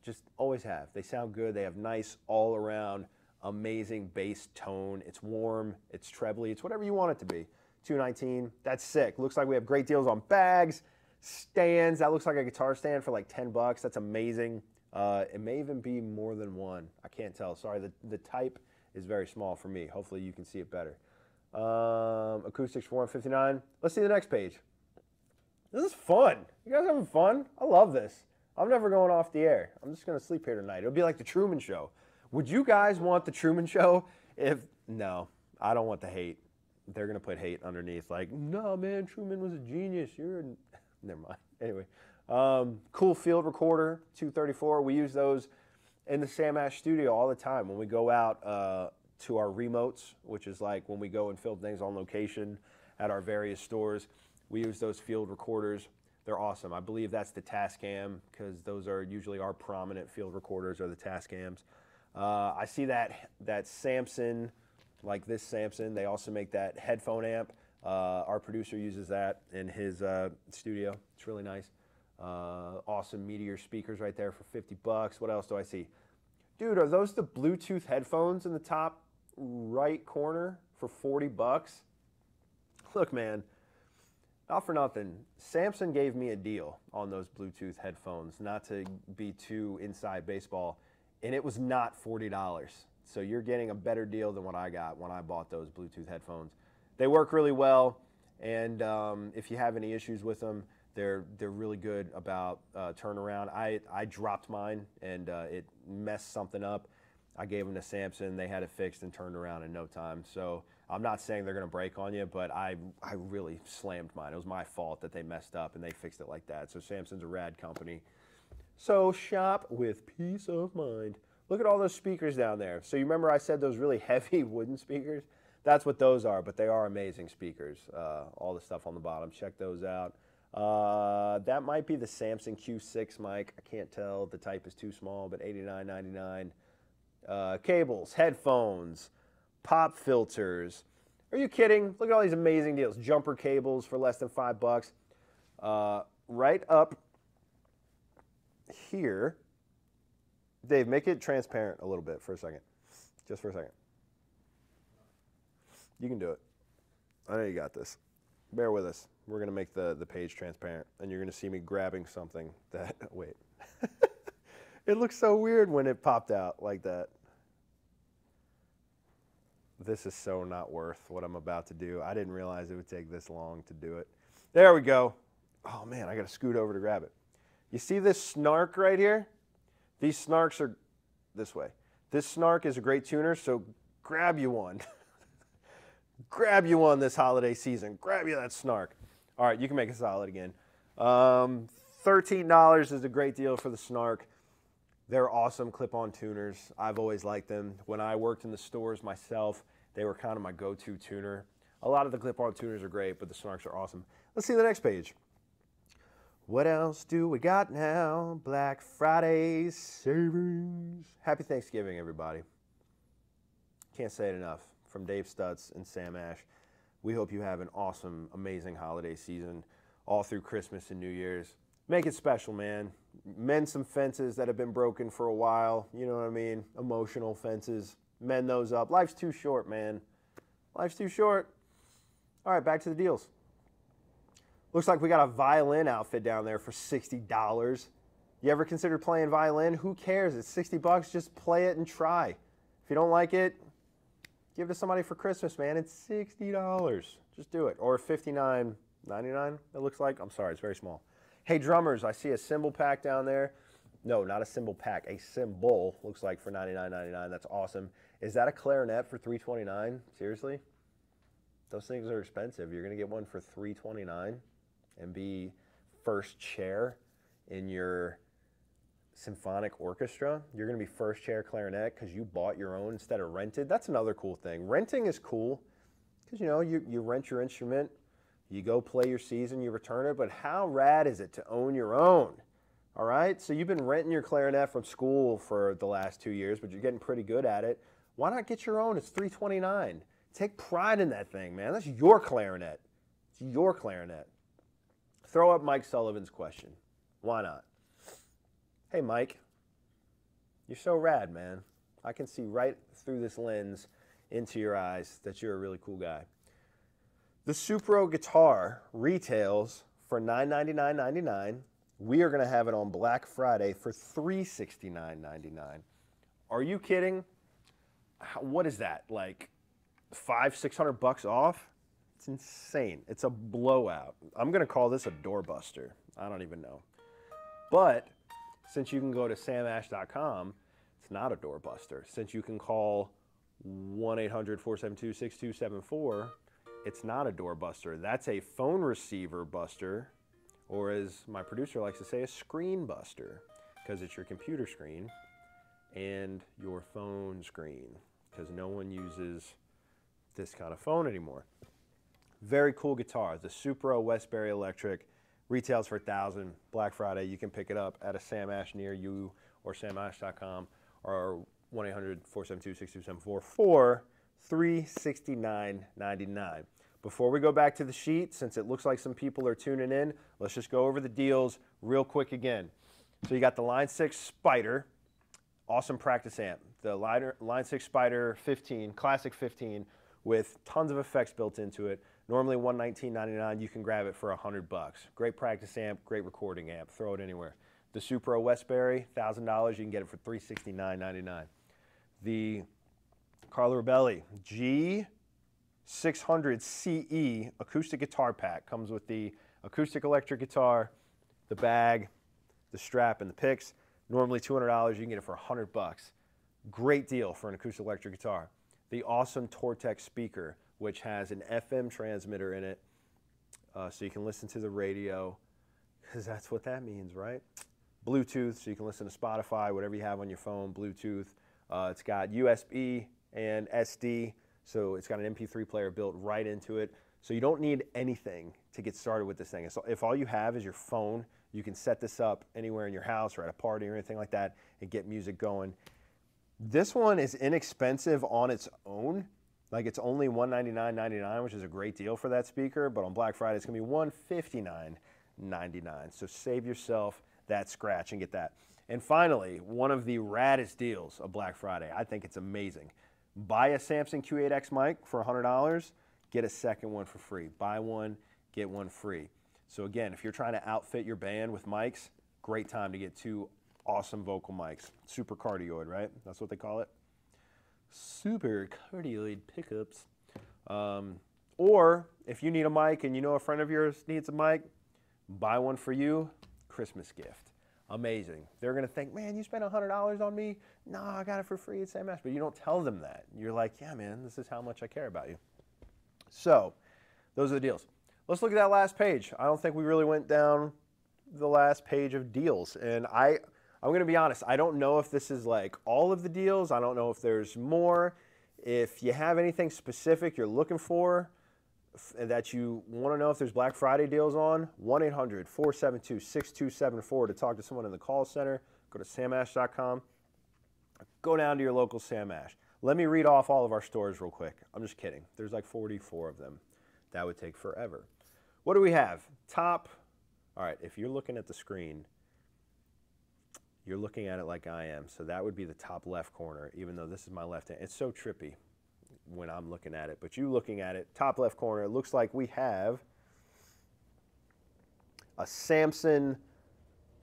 Speaker 1: Just always have. They sound good. They have nice all-around amazing bass tone. It's warm, it's trebly, it's whatever you want it to be. $219, that's sick. Looks like we have great deals on bags, stands. That looks like a guitar stand for like $10. That's amazing. It may even be more than one. I can't tell. Sorry, the type is very small for me. Hopefully you can see it better. Acoustics for $159. Let's see the next page. This is fun. You guys having fun? I love this. I'm never going off the air. I'm just going to sleep here tonight. It'll be like the Truman Show. Would you guys want the Truman Show if... No, I don't want the hate. They're going to put hate underneath like, no, man, Truman was a genius. You're... Never mind. Anyway, cool field recorder, 234. We use those in the Sam Ash studio all the time when we go out to our remotes, which is like when we go and film things on location at our various stores. We use those field recorders. They're awesome. I believe that's the Tascam because those are usually our prominent field recorders are the Tascams. I see that Samson, like this Samson, they also make that headphone amp. Our producer uses that in his studio. It's really nice. Awesome Meteor speakers right there for $50. What else do I see? Dude, are those the Bluetooth headphones in the top right corner for $40? Look, man, not for nothing. Samson gave me a deal on those Bluetooth headphones, not to be too inside baseball, and it was not $40. So you're getting a better deal than what I got when I bought those Bluetooth headphones. They work really well, and if you have any issues with them, they're really good about turnaround. I dropped mine, and it messed something up. I gave them to Samson. They had it fixed and turned around in no time. So I'm not saying they're going to break on you, but I really slammed mine. It was my fault that they messed up, and they fixed it like that. So Samson's a rad company. So shop with peace of mind. Look at all those speakers down there. So you remember I said those really heavy wooden speakers? That's what those are, but they are amazing speakers. All the stuff on the bottom, check those out. That might be the Samson Q6 mic. I can't tell. The type is too small, but $89.99. Cables, headphones, pop filters. Are you kidding? Look at all these amazing deals. Jumper cables for less than $5. Right up here. Dave, make it transparent a little bit for a second. Just for a second. You can do it. I know you got this. Bear with us. We're going to make the page transparent, and you're going to see me grabbing something that... Wait. It looks so weird when it popped out like that. This is so not worth what I'm about to do. I didn't realize it would take this long to do it. There we go. Oh, man, I got to scoot over to grab it. You see this snark right here? These snarks are this way. This snark is a great tuner, so grab you one. Grab you one this holiday season. Grab you that snark. All right, you can make it solid again. $13 is a great deal for the snark. They're awesome clip-on tuners. I've always liked them. When I worked in the stores myself, they were kind of my go-to tuner. A lot of the clip-on tuners are great, but the snarks are awesome. Let's see the next page. What else do we got now? Black Friday savings. Happy Thanksgiving, everybody. Can't say it enough. From Dave Stutts and Sam Ash, we hope you have an awesome, amazing holiday season all through Christmas and New Year's. Make it special, man. Mend some fences that have been broken for a while. You know what I mean? Emotional fences. Mend those up. Life's too short, man. Life's too short. All right, back to the deals. Looks like we got a violin outfit down there for $60. You ever considered playing violin? Who cares? It's $60. Just play it and try. If you don't like it, give it to somebody for Christmas, man. It's $60. Just do it. Or $59.99, it looks like. I'm sorry, it's very small. Hey, drummers, I see a cymbal pack down there. No, not a cymbal pack. A cymbal looks like for $99.99. That's awesome. Is that a clarinet for $329? Seriously? Those things are expensive. You're going to get one for $329 and be first chair in your symphonic orchestra. You're going to be first chair clarinet because you bought your own instead of rented. That's another cool thing. Renting is cool because, you know, you rent your instrument, you go play your season, you return it, but how rad is it to own your own? All right? So you've been renting your clarinet from school for the last 2 years, but you're getting pretty good at it. Why not get your own? It's $329. Take pride in that thing, man. That's your clarinet. It's your clarinet. Throw up Mike Sullivan's question. Why not? Hey, Mike. You're so rad, man. I can see right through this lens into your eyes that you're a really cool guy. The Supro guitar retails for $999.99. We are going to have it on Black Friday for $369.99. Are you kidding? What is that? Like $500-600 off? It's insane. It's a blowout. I'm going to call this a doorbuster. I don't even know. But since you can go to samash.com, it's not a doorbuster. Since you can call 1-800-472-6274, it's not a doorbuster. That's a phone receiver buster, or as my producer likes to say, a screen buster, because it's your computer screen and your phone screen, because no one uses this kind of phone anymore. Very cool guitar. The Supro Westbury Electric retails for $1,000. Black Friday, you can pick it up at a Sam Ash near you or samash.com or 1-800-472-6274 for $369.99. Before we go back to the sheet, since it looks like some people are tuning in, let's just go over the deals real quick again. So you got the Line 6 Spider, awesome practice amp. The Line 6 Spider 15, Classic 15, with tons of effects built into it. Normally $119.99, you can grab it for $100. Great practice amp, great recording amp, throw it anywhere. The Supro Westbury, $1,000, you can get it for $369.99. The Carlo Robelli G600 CE acoustic guitar pack comes with the acoustic electric guitar, the bag, the strap, and the picks. Normally $200, you can get it for $100. Great deal for an acoustic electric guitar. The awesome Tortex speaker, which has an FM transmitter in it, so you can listen to the radio, because that's what that means, right? Bluetooth, so you can listen to Spotify, whatever you have on your phone, Bluetooth. It's got USB and SD, so it's got an MP3 player built right into it. So you don't need anything to get started with this thing. So if all you have is your phone, you can set this up anywhere in your house or at a party or anything like that and get music going. This one is inexpensive on its own. Like, it's only $199.99, which is a great deal for that speaker, but on Black Friday it's gonna be $159.99. So save yourself that scratch and get that. And finally, one of the raddest deals of Black Friday. I think it's amazing. Buy a Samson Q8X mic for $100, get a second one for free. Buy one, get one free. So again, if you're trying to outfit your band with mics, great time to get two awesome vocal mics. Super cardioid, right? That's what they call it. Super cardioid pickups. Or if you need a mic and you know a friend of yours needs a mic, buy one for you, Christmas gift. Amazing. They're gonna think, man, you spent $100 on me? No, I got it for free at Sam Ash. But you don't tell them that. You're like, yeah, man, this is how much I care about you. So those are the deals. Let's look at that last page. I don't think we really went down the last page of deals. And I'm going to be honest, I don't know if this is like all of the deals. I don't know if there's more. If you have anything specific you're looking for that you want to know if there's Black Friday deals on, 1-800-472-6274 to talk to someone in the call center. Go to samash.com. Go down to your local Sam Ash. Let me read off all of our stores real quick. I'm just kidding. There's like 44 of them. That would take forever. What do we have? Top. All right, if you're looking at the screen, you're looking at it like I am. So that would be the top left corner, even though this is my left hand. It's so trippy when I'm looking at it. But you looking at it, top left corner, it looks like we have a Samson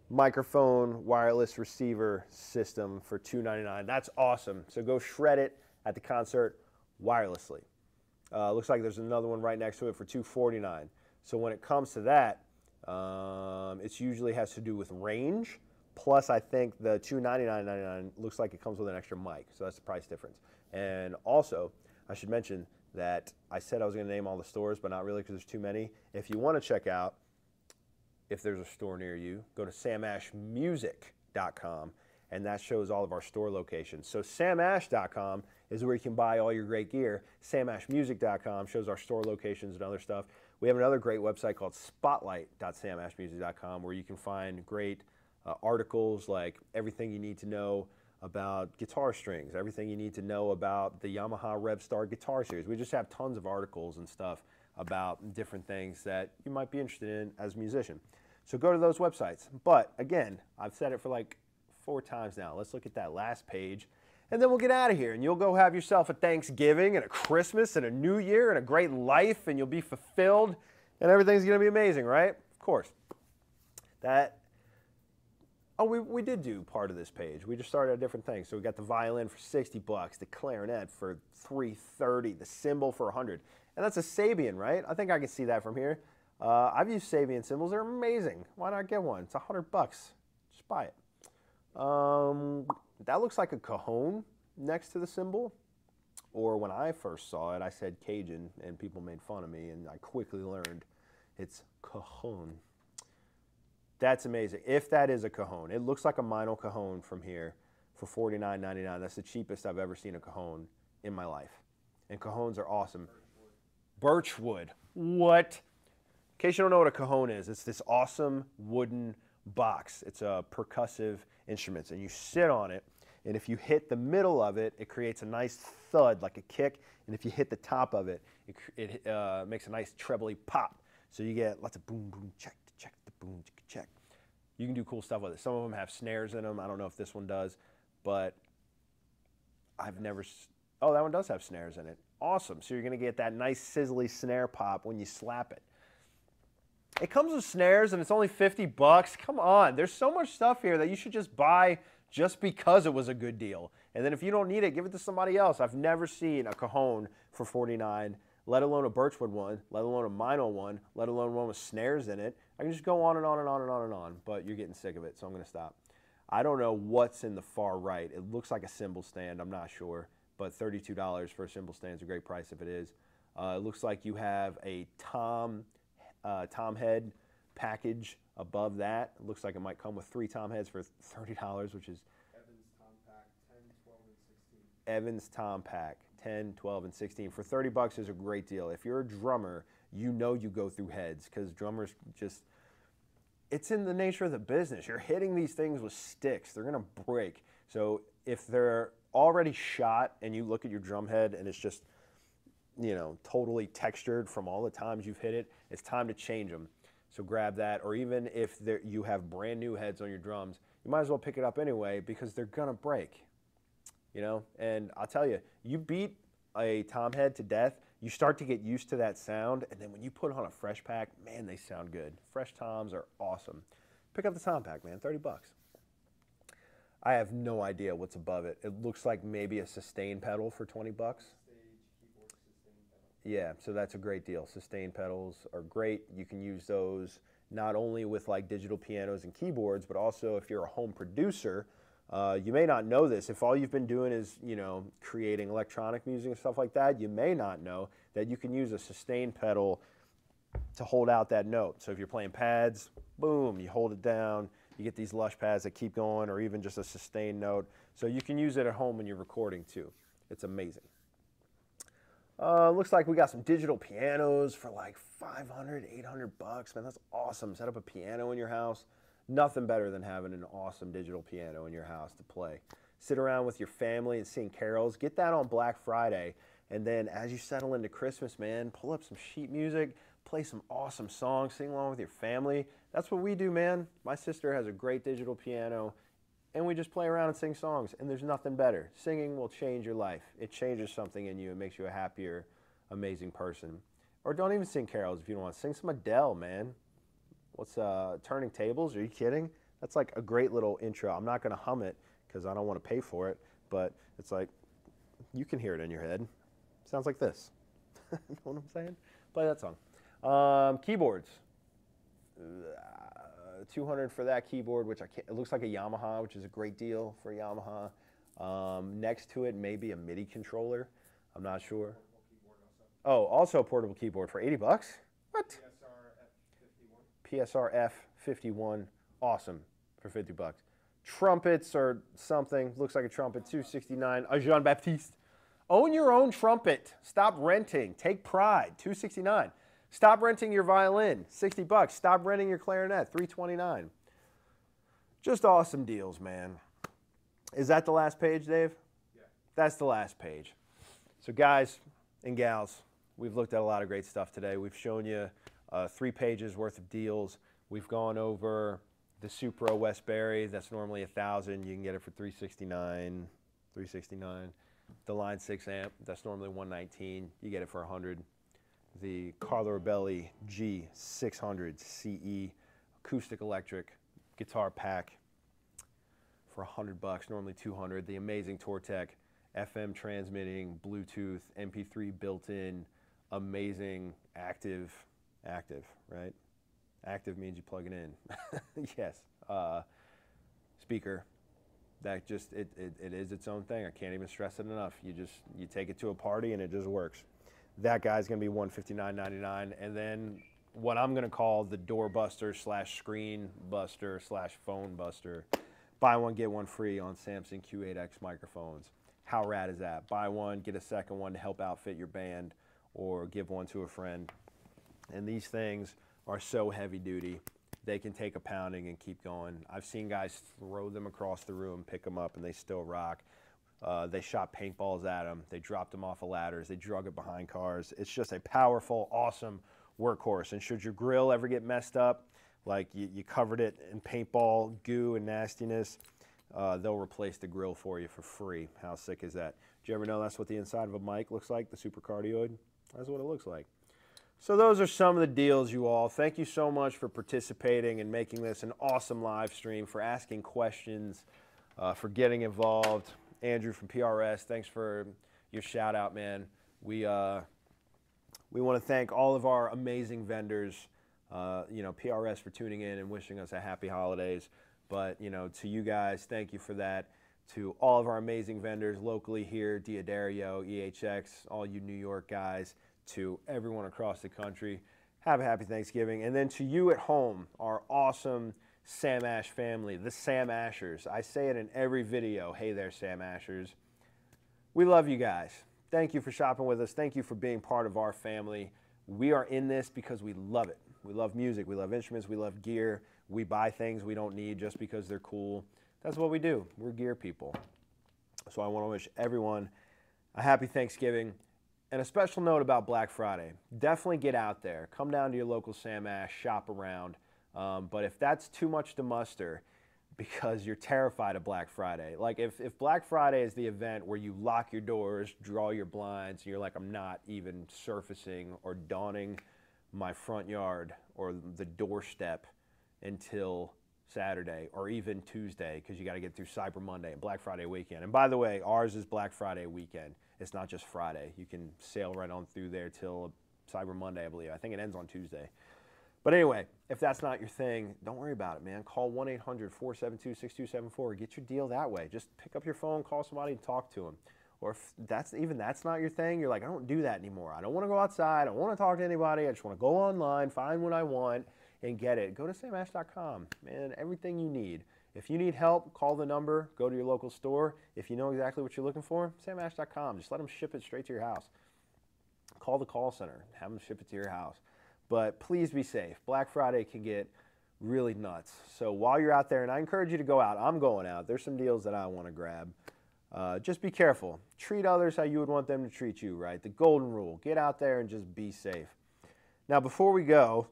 Speaker 1: microphone wireless receiver system for $299. That's awesome. So go shred it at the concert wirelessly. Looks like there's another one right next to it for $249. So when it comes to that, it usually has to do with range. Plus, I think the $299.99 looks like it comes with an extra mic. So that's the price difference. And also, I should mention that I said I was going to name all the stores, but not really because there's too many. If you want to check out if there's a store near you, go to samashmusic.com, and that shows all of our store locations. So samash.com is where you can buy all your great gear. Samashmusic.com shows our store locations and other stuff. We have another great website called spotlight.samashmusic.com where you can find great articles like everything you need to know about guitar strings, everything you need to know about the Yamaha RevStar guitar series. We just have tons of articles and stuff about different things that you might be interested in as a musician. So go to those websites. But again, I've said it for like 4 times now. Let's look at that last page. And then we'll get out of here, and you'll go have yourself a Thanksgiving and a Christmas and a New Year and a great life, and you'll be fulfilled, and everything's going to be amazing, right? Of course. We did do part of this page. We just started a different thing. So we got the violin for 60 bucks, the clarinet for $330, the cymbal for 100. And that's a Sabian, right? I think I can see that from here. I've used Sabian cymbals. They're amazing. Why not get one? It's 100 bucks. Just buy it. That looks like a cajon next to the cymbal. Or when I first saw it, I said Cajun, and people made fun of me, and I quickly learned it's cajon. That's amazing. If that is a cajon, it looks like a Mino cajon from here for $49.99. That's the cheapest I've ever seen a cajon in my life. And cajons are awesome. Birchwood. What? In case you don't know what a cajon is, it's this awesome wooden box. It's a percussive instrument, and you sit on it, and if you hit the middle of it, it creates a nice thud, like a kick, and if you hit the top of it, it makes a nice trebly pop. So you get lots of boom, boom, check, check, the boom, check. You can do cool stuff with it. Some of them have snares in them. I don't know if this one does, but I've never... Oh, that one does have snares in it. Awesome. So you're going to get that nice sizzly snare pop when you slap it. It comes with snares, and it's only 50 bucks. Come on. There's so much stuff here that you should just buy just because it was a good deal. And then if you don't need it, give it to somebody else. I've never seen a cajon for $49, let alone a Birchwood one, let alone a Mino one, let alone one with snares in it. I can just go on and on and on and on and on, but you're getting sick of it, so I'm going to stop. I don't know what's in the far right. It looks like a cymbal stand. I'm not sure, but $32 for a cymbal stand is a great price if it is. It looks like you have a tom head package above that. It looks like it might come with 3 tom heads for $30, which is
Speaker 3: Evans Tom Pack 10, 12, and 16.
Speaker 1: Evans Tom Pack 10, 12, and 16 for 30 bucks is a great deal. If you're a drummer, you know you go through heads because drummers just, it's in the nature of the business. You're hitting these things with sticks. They're going to break. So if they're already shot and you look at your drum head and it's just, you know, totally textured from all the times you've hit it, it's time to change them. So grab that. Or even if you have brand new heads on your drums, you might as well pick it up anyway because they're going to break. You know, and I'll tell you, you beat a tom head to death, you start to get used to that sound, and then when you put on a fresh pack, man, they sound good. Fresh toms are awesome. Pick up the tom pack, man, 30 bucks. I have no idea what's above it. It looks like maybe a sustain pedal for 20 bucks. Yeah, so that's a great deal. Sustain pedals are great. You can use those not only with like digital pianos and keyboards, but also if you're a home producer. You may not know this. If all you've been doing is, you know, creating electronic music and stuff like that, you may not know that you can use a sustain pedal to hold out that note. So if you're playing pads, boom, you hold it down. You get these lush pads that keep going, or even just a sustain note. So you can use it at home when you're recording too. It's amazing. Looks like we got some digital pianos for like 500, 800 bucks. Man, that's awesome. Set up a piano in your house. Nothing better than having an awesome digital piano in your house to play. Sit around with your family and sing carols. Get that on Black Friday. And then as you settle into Christmas, man, pull up some sheet music, play some awesome songs, sing along with your family. That's what we do, man. My sister has a great digital piano, and we just play around and sing songs, and there's nothing better. Singing will change your life. It changes something in you. It makes you a happier, amazing person. Or don't even sing carols if you don't want to. Sing some Adele, man. What's Turning Tables? Are you kidding? That's like a great little intro. I'm not going to hum it because I don't want to pay for it, but it's like, you can hear it in your head. Sounds like this. You know what I'm saying? Play that song. Keyboards. $200 for that keyboard, which it looks like a Yamaha, which is a great deal for a Yamaha. Next to it, maybe a MIDI controller. I'm not sure. Oh, also a portable keyboard for 80 bucks? What? PSR F51, awesome for 50 bucks. Trumpets or something, looks like a trumpet, $269. A Jean Baptiste. Own your own trumpet. Stop renting. Take pride, $269. Stop renting your violin, 60 bucks. Stop renting your clarinet, $329. Just awesome deals, man. Is that the last page, Dave?
Speaker 3: Yeah.
Speaker 1: That's the last page. So guys and gals, we've looked at a lot of great stuff today. We've shown you 3 pages worth of deals. We've gone over the Supro Westbury. That's normally $1,000. You can get it for $369. $369. The Line 6 amp, that's normally $119. You get it for $100. The Carlo Rovelli G600 CE acoustic electric guitar pack for $100, normally $200. The amazing Tortec FM transmitting, Bluetooth, MP3 built-in, amazing active, right? Active means you plug it in. Yes. Speaker. That just, it is its own thing. I can't even stress it enough. You take it to a party and it just works. That guy's gonna be $159.99. And then what I'm gonna call the door buster slash screen buster slash phone buster. Buy one, get one free on Samson Q8X microphones. How rad is that? Buy one, get a second one to help outfit your band or give one to a friend. And these things are so heavy duty. They can take a pounding and keep going. I've seen guys throw them across the room, pick them up, and they still rock. They shot paintballs at them. They dropped them off of ladders. They drug it behind cars. It's just a powerful, awesome workhorse. And should your grill ever get messed up, like you covered it in paintball, goo, and nastiness, they'll replace the grill for you for free. How sick is that? Did you ever know that's what the inside of a mic looks like, the super cardioid? That's what it looks like. So those are some of the deals, you all. Thank you so much for participating and making this an awesome live stream, for asking questions, for getting involved. Andrew from PRS, thanks for your shout out, man. We want to thank all of our amazing vendors, PRS for tuning in and wishing us a happy holidays. But, to you guys, thank you for that. To all of our amazing vendors locally here, Diodario, EHX, all you New York guys, to everyone across the country, have a happy Thanksgiving. And then to you at home, our awesome Sam Ash family, the Sam Ashers. I say it in every video. Hey there, Sam Ashers. We love you guys. Thank you for shopping with us. Thank you for being part of our family. We are in this because we love it. We love music. We love instruments. We love gear. We buy things we don't need just because they're cool. That's what we do. We're gear people. So I want to wish everyone a happy Thanksgiving. And a special note about Black Friday. Definitely get out there. Come down to your local Sam Ash, shop around. But if that's too much to muster because you're terrified of Black Friday, like if Black Friday is the event where you lock your doors, draw your blinds, and you're like, I'm not even surfacing or dawning my front yard or the doorstep until Saturday or even Tuesday because you got to get through Cyber Monday and Black Friday weekend. And by the way, ours is Black Friday weekend. It's not just Friday. You can sail right on through there till Cyber Monday, I believe. I think it ends on Tuesday. But anyway, if that's not your thing, don't worry about it, man. Call 1-800-472-6274. Get your deal that way. Just pick up your phone, call somebody, and talk to them. Or if that's not your thing, you're like, I don't do that anymore. I don't want to go outside. I don't want to talk to anybody. I just want to go online, find what I want, and get it. Go to samash.com, man. Everything you need. If you need help, call the number, go to your local store. If you know exactly what you're looking for, samash.com. Just let them ship it straight to your house. Call the call center, have them ship it to your house. But please be safe. Black Friday can get really nuts. So while you're out there, and I encourage you to go out, I'm going out. There's some deals that I want to grab. Just be careful. Treat others how you would want them to treat you, right? The golden rule. Get out there and just be safe. Now, before we go,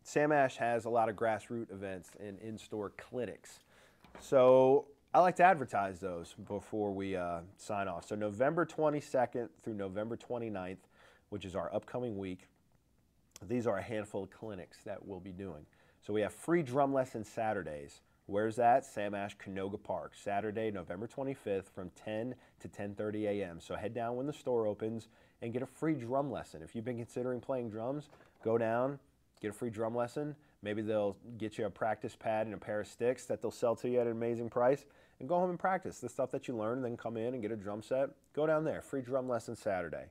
Speaker 1: Sam Ash has a lot of grassroots events and in-store clinics. So I like to advertise those before we sign off. So November 22nd through November 29th, which is our upcoming week, these are a handful of clinics that we'll be doing. So we have free drum lesson Saturdays. Where's that? Sam Ash, Canoga Park, Saturday, November 25th from 10 to 10:30 a.m. So head down when the store opens and get a free drum lesson. If you've been considering playing drums, go down, get a free drum lesson. Maybe they'll get you a practice pad and a pair of sticks that they'll sell to you at an amazing price, and go home and practice the stuff that you learned, then come in and get a drum set. Go down there. Free drum lesson Saturday.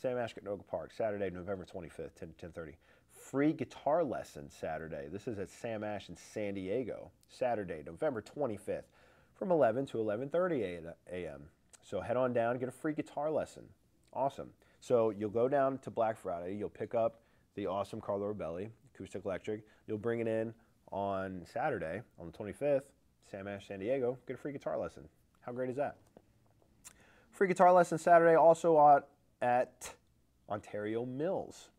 Speaker 1: Sam Ash, Canoga Park, Saturday, November 25th, 10 to 10:30. Free guitar lesson Saturday. This is at Sam Ash in San Diego, Saturday, November 25th, from 11 to 11:30 a.m. So head on down, get a free guitar lesson. Awesome. So you'll go down to Black Friday. You'll pick up the awesome Carlo Rovelli Acoustic Electric. You'll bring it in on Saturday, on the 25th, Sam Ash, San Diego. Get a free guitar lesson. How great is that? Free guitar lesson Saturday also at Ontario Mills.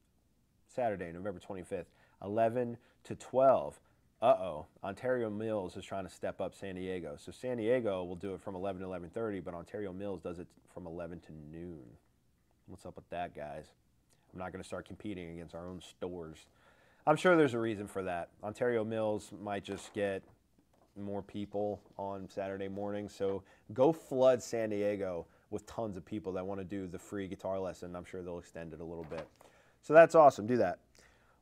Speaker 1: Saturday, November 25th, 11 to 12. uh-oh, Ontario Mills is trying to step up San Diego. So San Diego will do it from 11 to 11:30, but Ontario Mills does it from 11 to noon. What's up with that, guys? I'm not going to start competing against our own stores. I'm sure there's a reason for that. Ontario Mills might just get more people on Saturday morning, so go flood San Diego with tons of people that want to do the free guitar lesson. I'm sure they'll extend it a little bit. So that's awesome. Do that.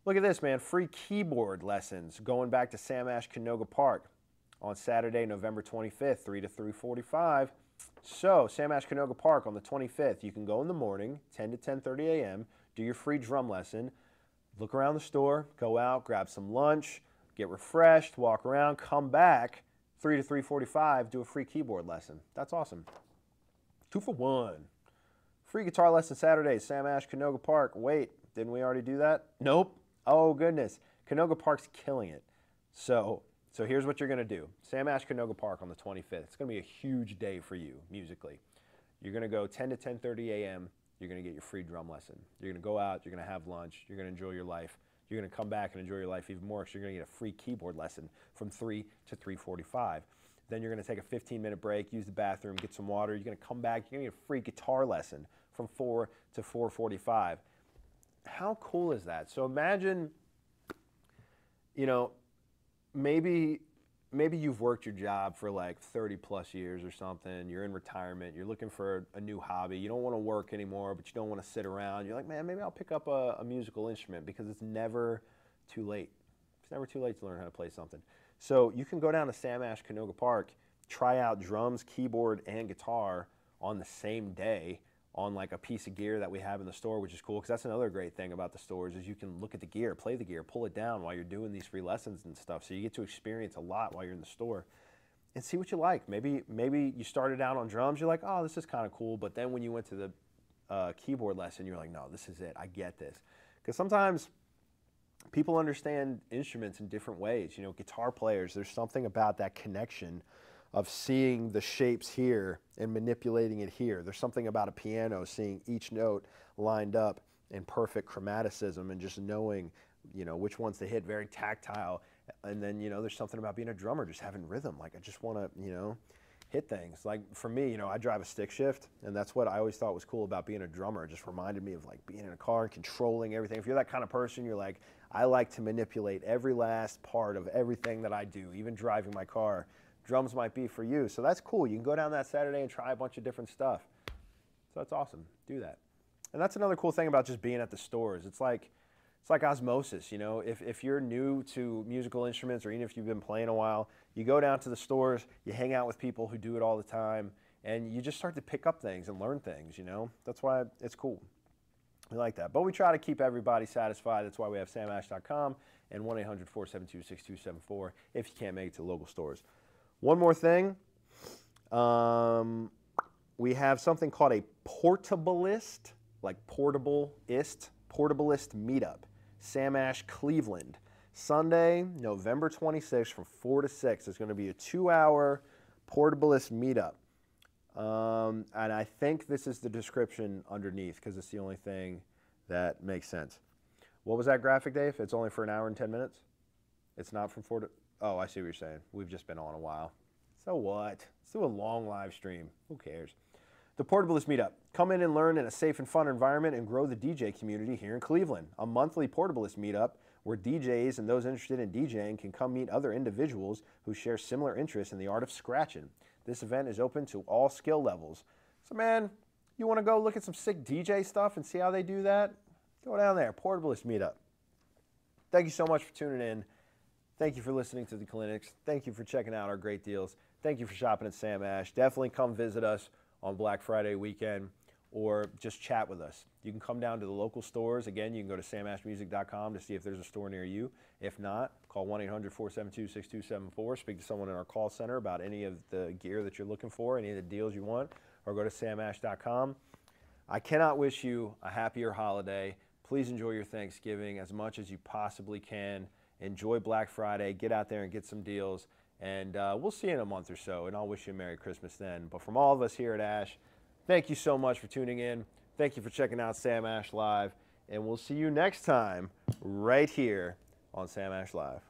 Speaker 1: Look at this, man. Free keyboard lessons going back to Sam Ash Canoga Park on Saturday, November 25th, 3 to 3:45. So Sam Ash Canoga Park on the 25th. You can go in the morning, 10 to 10:30 a.m., do your free drum lesson, look around the store, go out, grab some lunch, get refreshed, walk around, come back, 3 to 3:45, do a free keyboard lesson. That's awesome. 2 for 1. Free guitar lesson Saturday, Sam Ash Canoga Park. Wait, didn't we already do that? Nope. Oh, goodness. Canoga Park's killing it. So here's what you're going to do. Sam Ash Canoga Park on the 25th. It's going to be a huge day for you musically. You're going to go 10 to 10:30 a.m. You're going to get your free drum lesson. You're going to go out. You're going to have lunch. You're going to enjoy your life. You're going to come back and enjoy your life even more because you're going to get a free keyboard lesson from 3 to 3:45. Then you're going to take a 15-minute break, use the bathroom, get some water. You're going to come back. You're going to get a free guitar lesson from 4 to 4:45. How cool is that? So imagine, you know, maybe you've worked your job for like 30 plus years or something. You're in retirement. You're looking for a new hobby. You don't want to work anymore, but you don't want to sit around. You're like, man, maybe I'll pick up a musical instrument because it's never too late. It's never too late to learn how to play something. So you can go down to Sam Ash Canoga Park, try out drums, keyboard, and guitar on the same day on like a piece of gear that we have in the store, which is cool because that's another great thing about the stores is you can look at the gear, play the gear, pull it down while you're doing these free lessons and stuff. So you get to experience a lot while you're in the store and see what you like. Maybe you started out on drums, you're like, oh, this is kind of cool. But then when you went to the keyboard lesson, you're like, no, this is it. I get this. Because sometimes people understand instruments in different ways. You know, guitar players, there's something about that connection of seeing the shapes here and manipulating it here. There's something about a piano, seeing each note lined up in perfect chromaticism and just knowing, you know, which ones to hit, very tactile. And then, you know, there's something about being a drummer, just having rhythm. Like, I just want to, you know, hit things. Like, for me, you know, I drive a stick shift, and that's what I always thought was cool about being a drummer. It just reminded me of, like, being in a car and controlling everything. If you're that kind of person, you're like, I like to manipulate every last part of everything that I do, even driving my car. Drums might be for you. So that's cool. You can go down that Saturday and try a bunch of different stuff. So that's awesome. Do that. And that's another cool thing about just being at the stores. It's like osmosis, you know. If you're new to musical instruments or even if you've been playing a while, you go down to the stores, you hang out with people who do it all the time, and you just start to pick up things and learn things, you know. That's why it's cool. We like that. But we try to keep everybody satisfied. That's why we have samash.com and 1-800-472-6274 if you can't make it to local stores. One more thing, we have something called a portablist, like portablist meetup, Sam Ash Cleveland. Sunday, November 26th from 4 to 6 is going to be a 2-hour portablist meetup. And I think this is the description underneath because it's the only thing that makes sense. What was that graphic, Dave? It's only for an hour and 10 minutes? It's not from 4 to... Oh, I see what you're saying. We've just been on a while. So what? Let's do a long live stream. Who cares? The Portablist Meetup. Come in and learn in a safe and fun environment and grow the DJ community here in Cleveland. A monthly Portablist Meetup where DJs and those interested in DJing can come meet other individuals who share similar interests in the art of scratching. This event is open to all skill levels. So man, you want to go look at some sick DJ stuff and see how they do that? Go down there, Portablist Meetup. Thank you so much for tuning in. Thank you for listening to the clinics. Thank you for checking out our great deals. Thank you for shopping at Sam Ash. Definitely come visit us on Black Friday weekend or just chat with us. You can come down to the local stores. Again, you can go to samashmusic.com to see if there's a store near you. If not, call 1-800-472-6274. Speak to someone in our call center about any of the gear that you're looking for, any of the deals you want, or go to samash.com. I cannot wish you a happier holiday. Please enjoy your Thanksgiving as much as you possibly can. Enjoy Black Friday. Get out there and get some deals. And we'll see you in a month or so, and I'll wish you a Merry Christmas then. But from all of us here at Ash, thank you so much for tuning in. Thank you for checking out Sam Ash Live. And we'll see you next time right here on Sam Ash Live.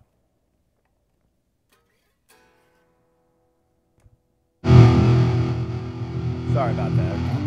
Speaker 1: Sorry about that.